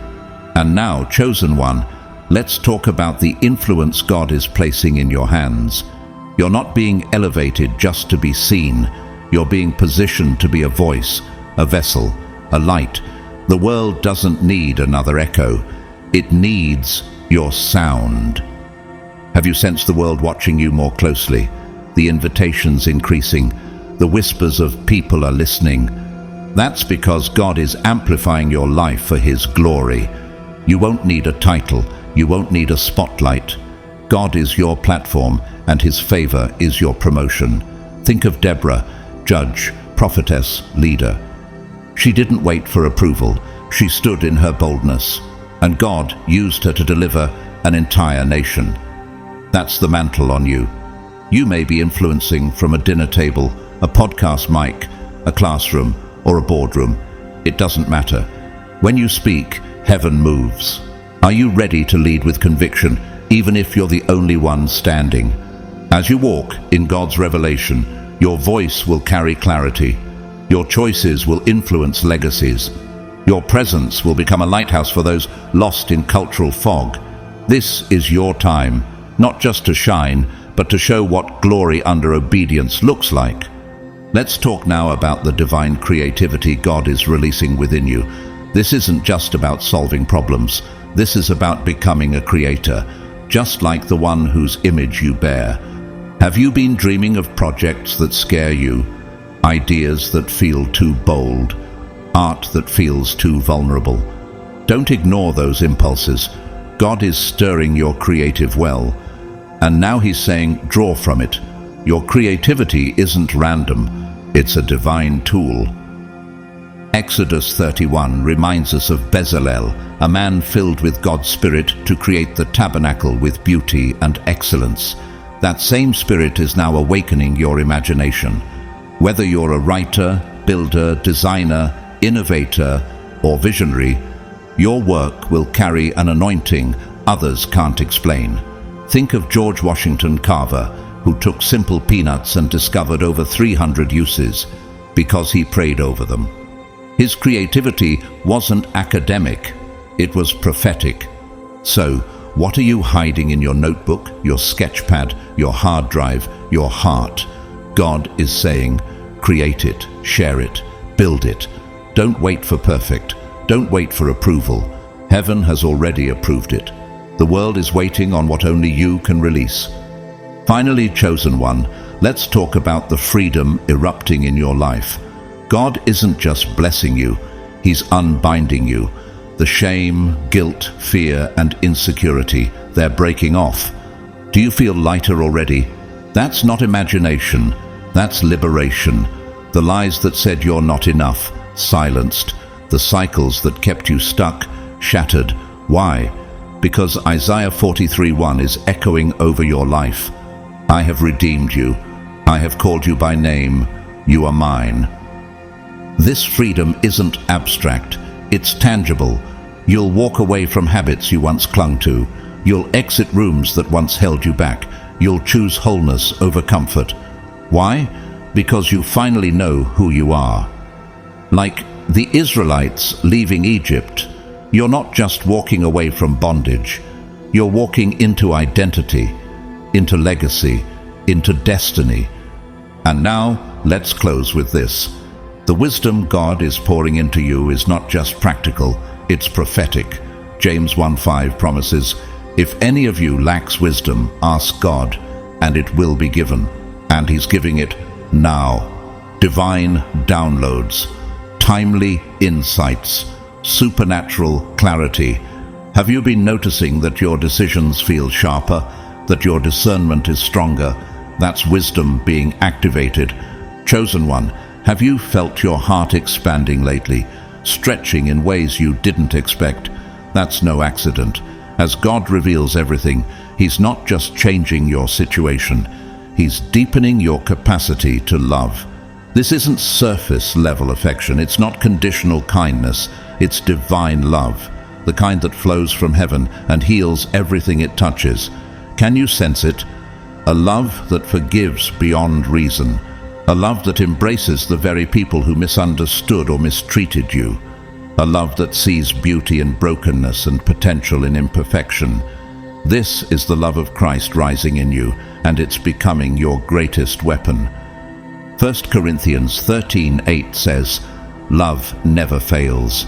And now, chosen one, let's talk about the influence God is placing in your hands. You're not being elevated just to be seen. You're being positioned to be a voice, a vessel, a light. The world doesn't need another echo. It needs your sound. Have you sensed the world watching you more closely? The invitations increasing. The whispers of people are listening. That's because God is amplifying your life for His glory. You won't need a title. You won't need a spotlight. God is your platform, and His favor is your promotion. Think of Deborah, judge, prophetess, leader. She didn't wait for approval. She stood in her boldness, and God used her to deliver an entire nation. That's the mantle on you. You may be influencing from a dinner table, a podcast mic, a classroom, or a boardroom. It doesn't matter. When you speak, heaven moves. Are you ready to lead with conviction, even if you're the only one standing? As you walk in God's revelation, your voice will carry clarity. Your choices will influence legacies. Your presence will become a lighthouse for those lost in cultural fog. This is your time, not just to shine, but to show what glory under obedience looks like. Let's talk now about the divine creativity God is releasing within you. This isn't just about solving problems. This is about becoming a creator, just like the one whose image you bear. Have you been dreaming of projects that scare you? Ideas that feel too bold? Art that feels too vulnerable? Don't ignore those impulses. God is stirring your creative well. And now He's saying, draw from it. Your creativity isn't random. It's a divine tool. Exodus 31 reminds us of Bezalel, a man filled with God's Spirit to create the tabernacle with beauty and excellence. That same Spirit is now awakening your imagination. Whether you're a writer, builder, designer, innovator, or visionary, your work will carry an anointing others can't explain. Think of George Washington Carver, who took simple peanuts and discovered over 300 uses because he prayed over them. His creativity wasn't academic, it was prophetic. So, what are you hiding in your notebook, your sketch pad, your hard drive, your heart? God is saying, create it, share it, build it. Don't wait for perfect. Don't wait for approval. Heaven has already approved it. The world is waiting on what only you can release. Finally, chosen one, let's talk about the freedom erupting in your life. God isn't just blessing you, He's unbinding you. The shame, guilt, fear, and insecurity, they're breaking off. Do you feel lighter already? That's not imagination, that's liberation. The lies that said you're not enough, silenced. The cycles that kept you stuck, shattered. Why? Because Isaiah 43:1 is echoing over your life. I have redeemed you. I have called you by name. You are mine. This freedom isn't abstract. It's tangible. You'll walk away from habits you once clung to. You'll exit rooms that once held you back. You'll choose wholeness over comfort. Why? Because you finally know who you are. Like the Israelites leaving Egypt, you're not just walking away from bondage. You're walking into identity, into legacy, into destiny. And now, let's close with this. The wisdom God is pouring into you is not just practical, it's prophetic. James 1:5 promises, if any of you lacks wisdom, ask God, and it will be given. And He's giving it now. Divine downloads, timely insights, supernatural clarity. Have you been noticing that your decisions feel sharper, that your discernment is stronger? That's wisdom being activated. Chosen one, have you felt your heart expanding lately, stretching in ways you didn't expect? That's no accident. As God reveals everything, He's not just changing your situation, He's deepening your capacity to love. This isn't surface-level affection, it's not conditional kindness, it's divine love. the kind that flows from heaven and heals everything it touches. Can you sense it? A love that forgives beyond reason. A love that embraces the very people who misunderstood or mistreated you. A love that sees beauty in brokenness and potential in imperfection. This is the love of Christ rising in you, and it's becoming your greatest weapon. 1 Corinthians 13:8 says, "Love never fails,"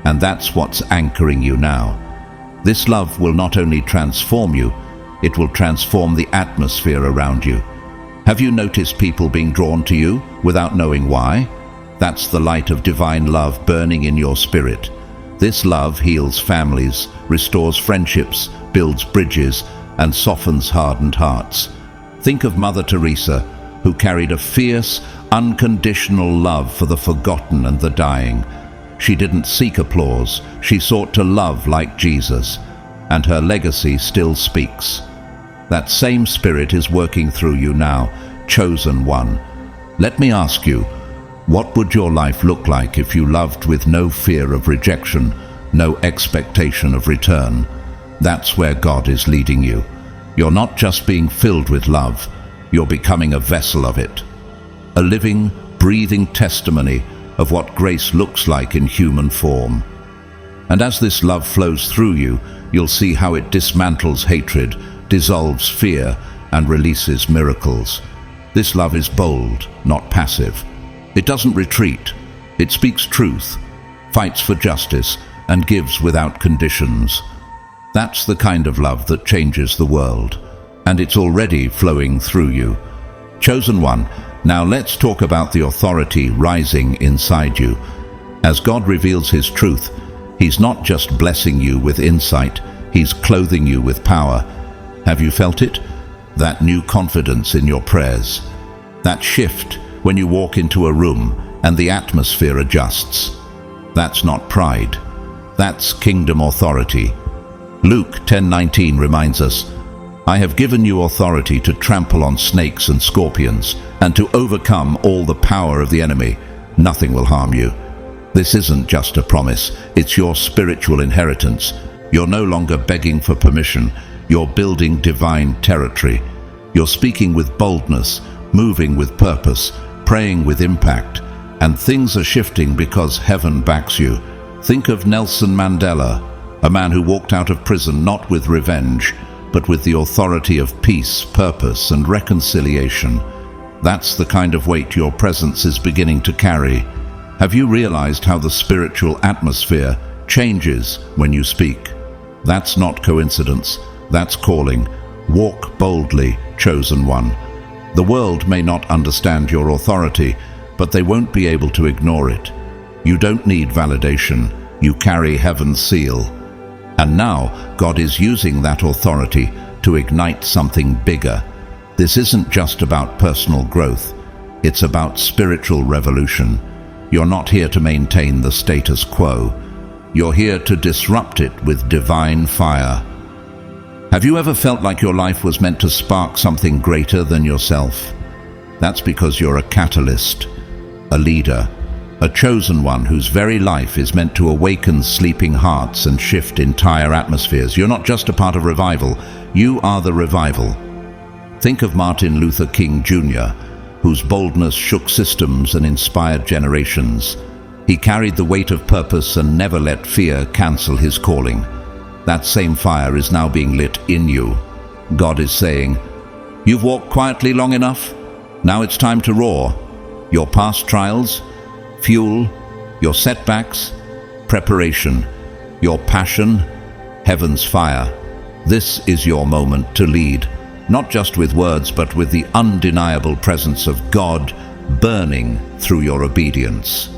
and that's what's anchoring you now. This love will not only transform you, it will transform the atmosphere around you. Have you noticed people being drawn to you without knowing why? That's the light of divine love burning in your spirit. This love heals families, restores friendships, builds bridges, and softens hardened hearts. Think of Mother Teresa, who carried a fierce, unconditional love for the forgotten and the dying. She didn't seek applause, she sought to love like Jesus, and her legacy still speaks. That same spirit is working through you now, chosen one. Let me ask you, what would your life look like if you loved with no fear of rejection, no expectation of return? That's where God is leading you. You're not just being filled with love, you're becoming a vessel of it. A living, breathing testimony of what grace looks like in human form. And as this love flows through you, you'll see how it dismantles hatred, dissolves fear, and releases miracles. This love is bold, not passive. It doesn't retreat. It speaks truth, fights for justice, and gives without conditions. That's the kind of love that changes the world, and it's already flowing through you. Chosen one, now let's talk about the authority rising inside you. As God reveals His truth, He's not just blessing you with insight, He's clothing you with power. Have you felt it? That new confidence in your prayers. That shift when you walk into a room and the atmosphere adjusts. That's not pride. That's kingdom authority. Luke 10:19 reminds us, "I have given you authority to trample on snakes and scorpions, and to overcome all the power of the enemy. Nothing will harm you." This isn't just a promise, it's your spiritual inheritance. You're no longer begging for permission, you're building divine territory. You're speaking with boldness, moving with purpose, praying with impact, and things are shifting because heaven backs you. Think of Nelson Mandela, a man who walked out of prison not with revenge, but with the authority of peace, purpose, and reconciliation. That's the kind of weight your presence is beginning to carry. Have you realized how the spiritual atmosphere changes when you speak? That's not coincidence, that's calling. Walk boldly, chosen one. The world may not understand your authority, but they won't be able to ignore it. You don't need validation, you carry heaven's seal. And now, God is using that authority to ignite something bigger. This isn't just about personal growth, it's about spiritual revolution. You're not here to maintain the status quo. You're here to disrupt it with divine fire. Have you ever felt like your life was meant to spark something greater than yourself? That's because you're a catalyst, a leader, a chosen one whose very life is meant to awaken sleeping hearts and shift entire atmospheres. You're not just a part of revival, you are the revival. Think of Martin Luther King Jr., whose boldness shook systems and inspired generations. He carried the weight of purpose and never let fear cancel his calling. That same fire is now being lit in you. God is saying, "You've walked quietly long enough. Now it's time to roar." Your past trials, fuel, your setbacks, preparation, your passion, heaven's fire. This is your moment to lead, not just with words, but with the undeniable presence of God burning through your obedience.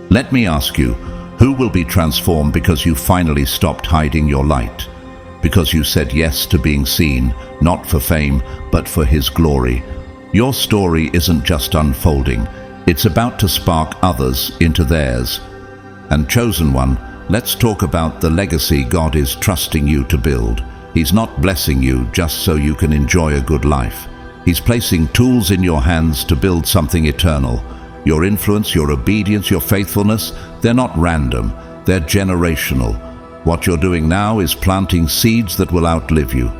Let me ask you, who will be transformed because you finally stopped hiding your light? Because you said yes to being seen, not for fame, but for His glory. Your story isn't just unfolding, it's about to spark others into theirs. And chosen one, let's talk about the legacy God is trusting you to build. He's not blessing you just so you can enjoy a good life. He's placing tools in your hands to build something eternal. Your influence, your obedience, your faithfulness, they're not random, they're generational. What you're doing now is planting seeds that will outlive you.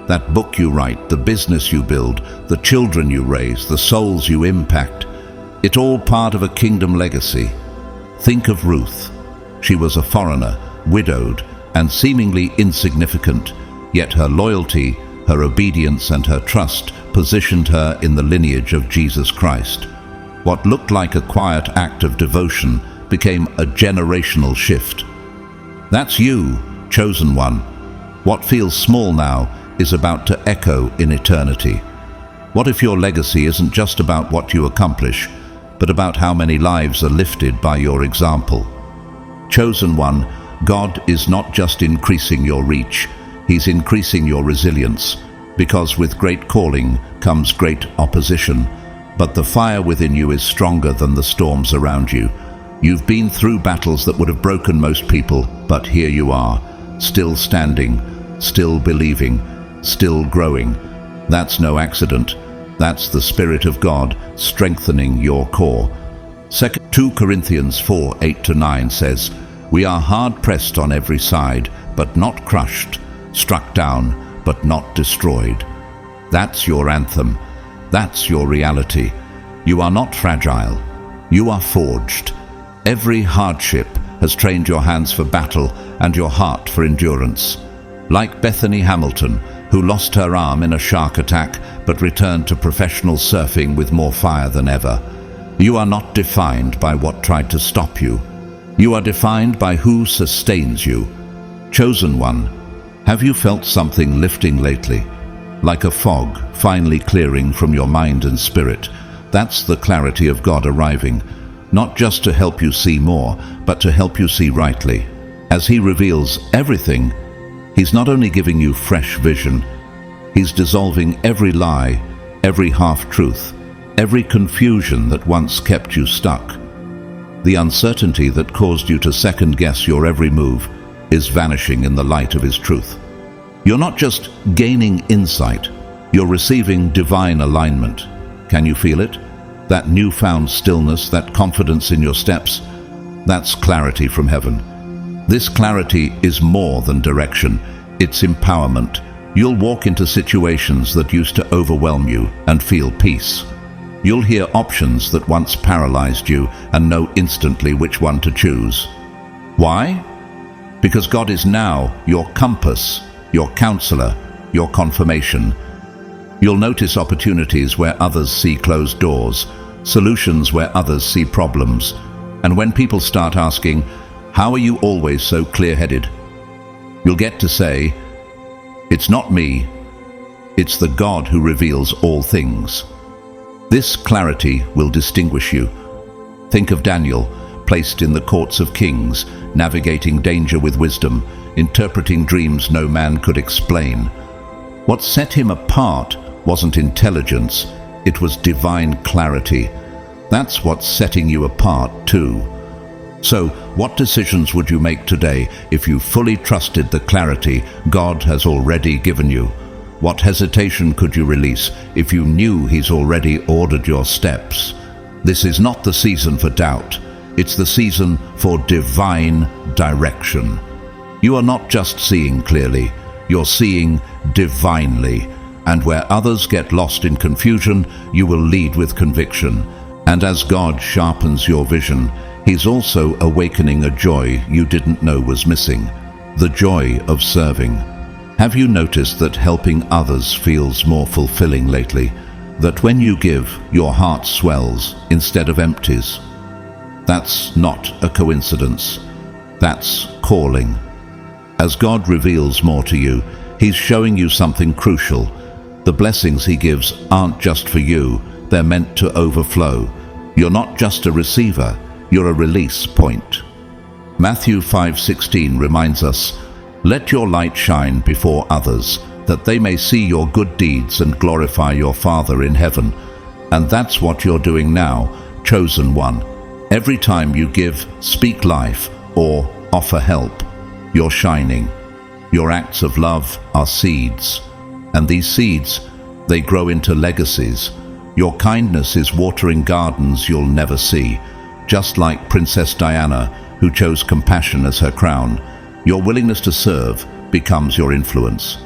That book you write, the business you build, the children you raise, the souls you impact, it's all part of a kingdom legacy. Think of Ruth. She was a foreigner, widowed, and seemingly insignificant, yet her loyalty, her obedience, and her trust positioned her in the lineage of Jesus Christ. What looked like a quiet act of devotion became a generational shift. That's you, chosen one. What feels small now is about to echo in eternity. What if your legacy isn't just about what you accomplish, but about how many lives are lifted by your example? Chosen one, God is not just increasing your reach, He's increasing your resilience, because with great calling comes great opposition, but the fire within you is stronger than the storms around you. You've been through battles that would have broken most people, but here you are, still standing, still believing, still growing. That's no accident. That's the Spirit of God strengthening your core. 2 Corinthians 4:8-9 says, "We are hard-pressed on every side, but not crushed, struck down, but not destroyed." That's your anthem. That's your reality. You are not fragile. You are forged. Every hardship has trained your hands for battle and your heart for endurance. Like Bethany Hamilton, who lost her arm in a shark attack but returned to professional surfing with more fire than ever. You are not defined by what tried to stop you. You are defined by who sustains you. Chosen one, have you felt something lifting lately? Like a fog finally clearing from your mind and spirit. That's the clarity of God arriving, not just to help you see more, but to help you see rightly. As He reveals everything, He's not only giving you fresh vision, He's dissolving every lie, every half-truth, every confusion that once kept you stuck. The uncertainty that caused you to second-guess your every move is vanishing in the light of His truth. You're not just gaining insight, you're receiving divine alignment. Can you feel it? That newfound stillness, that confidence in your steps, that's clarity from heaven. This clarity is more than direction, it's empowerment. You'll walk into situations that used to overwhelm you and feel peace. You'll hear options that once paralyzed you and know instantly which one to choose. Why? Because God is now your compass, your counselor, your confirmation. You'll notice opportunities where others see closed doors, solutions where others see problems. And when people start asking, "How are you always so clear-headed?" you'll get to say, "It's not me, it's the God who reveals all things." This clarity will distinguish you. Think of Daniel, placed in the courts of kings, navigating danger with wisdom, interpreting dreams no man could explain. What set him apart wasn't intelligence, it was divine clarity. That's what's setting you apart too. So, what decisions would you make today if you fully trusted the clarity God has already given you? What hesitation could you release if you knew He's already ordered your steps? This is not the season for doubt. It's the season for divine direction. You are not just seeing clearly, you're seeing divinely. And where others get lost in confusion, you will lead with conviction. And as God sharpens your vision, He's also awakening a joy you didn't know was missing, the joy of serving. Have you noticed that helping others feels more fulfilling lately? That when you give, your heart swells instead of empties? That's not a coincidence. That's calling. As God reveals more to you, He's showing you something crucial. The blessings He gives aren't just for you, they're meant to overflow. You're not just a receiver, you're a release point. Matthew 5:16 reminds us, "Let your light shine before others, that they may see your good deeds and glorify your Father in heaven." And that's what you're doing now, chosen one. Every time you give, speak life, or offer help, you're shining. Your acts of love are seeds. And these seeds, they grow into legacies. Your kindness is watering gardens you'll never see. Just like Princess Diana, who chose compassion as her crown, Your willingness to serve becomes your influence.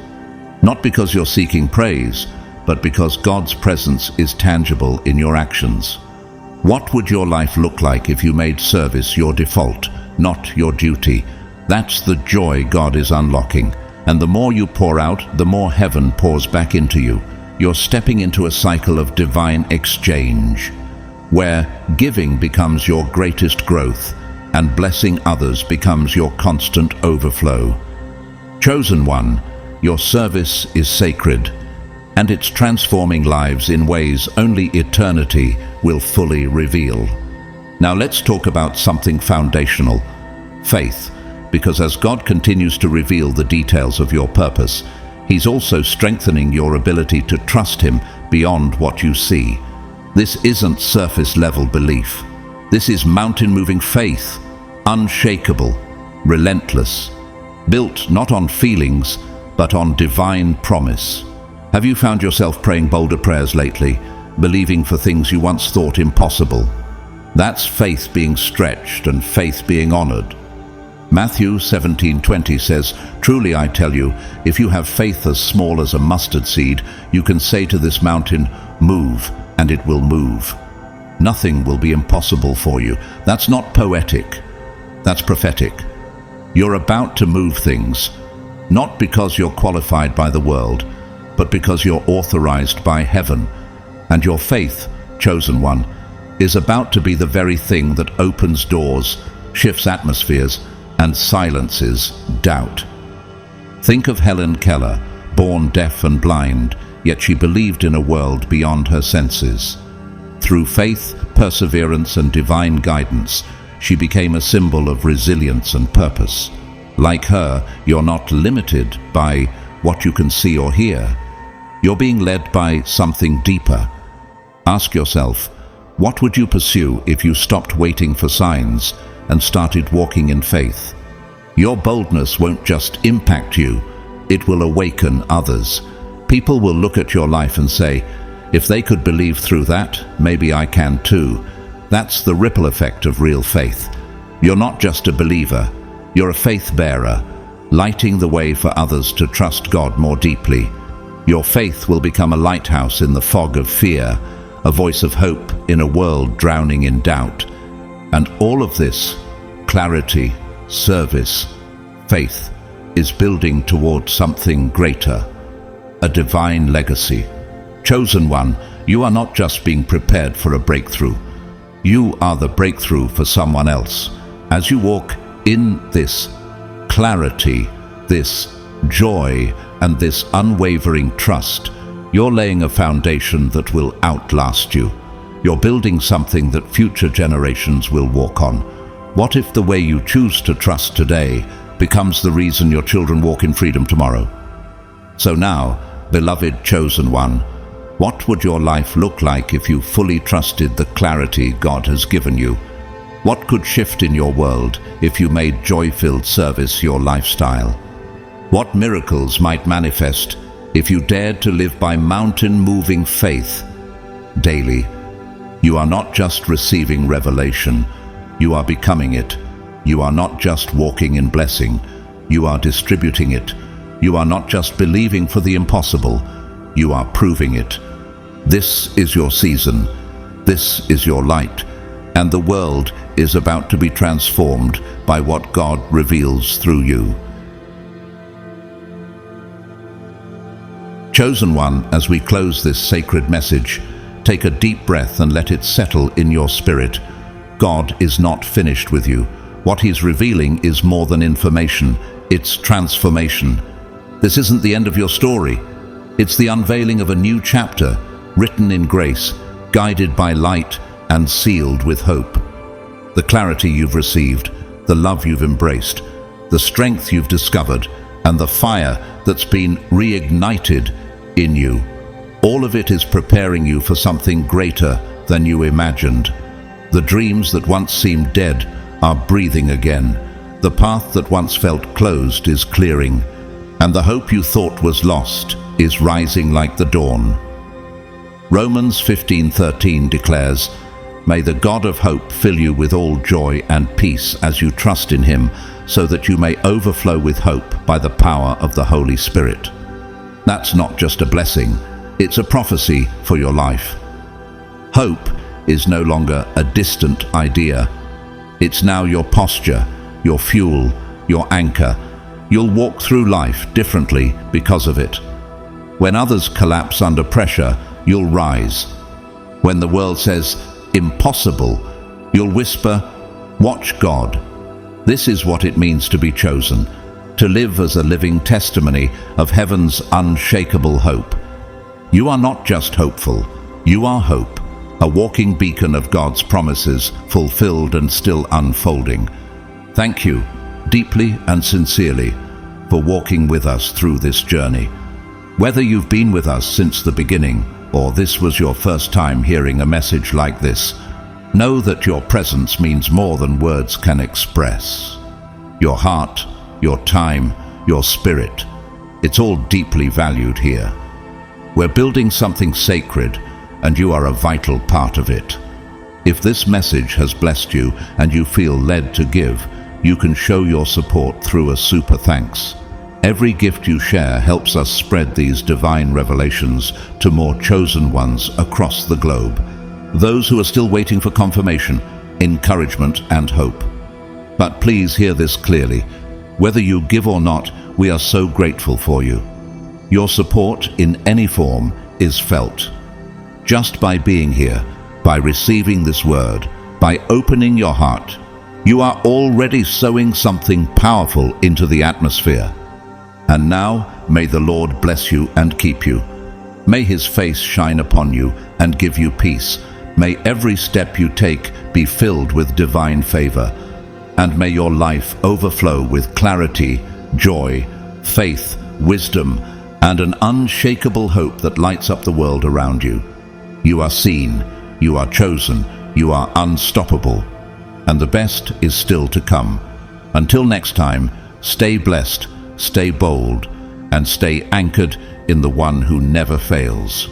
Not because you're seeking praise, but because God's presence is tangible in your actions. What would your life look like if you made service your default, not your duty? That's the joy God is unlocking. And the more you pour out, the more heaven pours back into you. You're stepping into a cycle of divine exchange, where giving becomes your greatest growth and blessing others becomes your constant overflow. Chosen one, your service is sacred, and it's transforming lives in ways only eternity will fully reveal. Now let's talk about something foundational, faith, because as God continues to reveal the details of your purpose, He's also strengthening your ability to trust Him beyond what you see. This isn't surface-level belief. This is mountain-moving faith, unshakable, relentless, built not on feelings, but on divine promise. Have you found yourself praying bolder prayers lately, believing for things you once thought impossible? That's faith being stretched and faith being honored. Matthew 17:20 says, "Truly I tell you, if you have faith as small as a mustard seed, you can say to this mountain, 'Move,' and it will move." Nothing will be impossible for you. That's not poetic. That's prophetic. You're about to move things, not because you're qualified by the world, but because you're authorized by heaven. And your faith, chosen one, is about to be the very thing that opens doors, shifts atmospheres, and silences doubt. Think of Helen Keller, born deaf and blind, yet she believed in a world beyond her senses. Through faith, perseverance, and divine guidance, she became a symbol of resilience and purpose. Like her, you're not limited by what you can see or hear. You're being led by something deeper. Ask yourself, what would you pursue if you stopped waiting for signs and started walking in faith? Your boldness won't just impact you, it will awaken others. People will look at your life and say, if they could believe through that, maybe I can too. That's the ripple effect of real faith. You're not just a believer, you're a faith bearer, lighting the way for others to trust God more deeply. Your faith will become a lighthouse in the fog of fear, a voice of hope in a world drowning in doubt. And all of this, clarity, service, faith, is building toward something greater, a divine legacy. Chosen one, you are not just being prepared for a breakthrough. You are the breakthrough for someone else. As you walk in this clarity, this joy, and this unwavering trust, you're laying a foundation that will outlast you. You're building something that future generations will walk on. What if the way you choose to trust today becomes the reason your children walk in freedom tomorrow? So now, beloved chosen one, what would your life look like if you fully trusted the clarity God has given you? What could shift in your world if you made joy-filled service your lifestyle? What miracles might manifest if you dared to live by mountain-moving faith daily? You are not just receiving revelation, you are becoming it. You are not just walking in blessing, you are distributing it. You are not just believing for the impossible, you are proving it. This is your season, this is your light, and the world is about to be transformed by what God reveals through you. Chosen one, as we close this sacred message, take a deep breath and let it settle in your spirit. God is not finished with you. What He's revealing is more than information, it's transformation. This isn't the end of your story. It's the unveiling of a new chapter, written in grace, guided by light, and sealed with hope. The clarity you've received, the love you've embraced, the strength you've discovered, and the fire that's been reignited in you. All of it is preparing you for something greater than you imagined. The dreams that once seemed dead are breathing again. The path that once felt closed is clearing, and the hope you thought was lost is rising like the dawn. Romans 15:13 declares, May the God of hope fill you with all joy and peace as you trust in him, so that you may overflow with hope by the power of the Holy Spirit. That's not just a blessing, it's a prophecy for your life. Hope is no longer a distant idea. It's now your posture, your fuel, your anchor. You'll walk through life differently because of it. When others collapse under pressure, you'll rise. When the world says, impossible, you'll whisper, watch God. This is what it means to be chosen, to live as a living testimony of heaven's unshakable hope. You are not just hopeful, you are hope, a walking beacon of God's promises, fulfilled and still unfolding. Thank you, deeply and sincerely, for walking with us through this journey. Whether you've been with us since the beginning, or this was your first time hearing a message like this, know that your presence means more than words can express. Your heart, your time, your spirit, it's all deeply valued here. We're building something sacred, and you are a vital part of it. If this message has blessed you and you feel led to give, you can show your support through a super thanks. Every gift you share helps us spread these divine revelations to more chosen ones across the globe. Those who are still waiting for confirmation, encouragement, and hope. But please hear this clearly. Whether you give or not, we are so grateful for you. Your support in any form is felt. Just by being here, by receiving this word, by opening your heart, you are already sowing something powerful into the atmosphere. And now, may the Lord bless you and keep you. May his face shine upon you and give you peace. May every step you take be filled with divine favor. And may your life overflow with clarity, joy, faith, wisdom, and an unshakable hope that lights up the world around you. You are seen, you are chosen, you are unstoppable. And the best is still to come. Until next time, stay blessed, stay bold, and stay anchored in the one who never fails.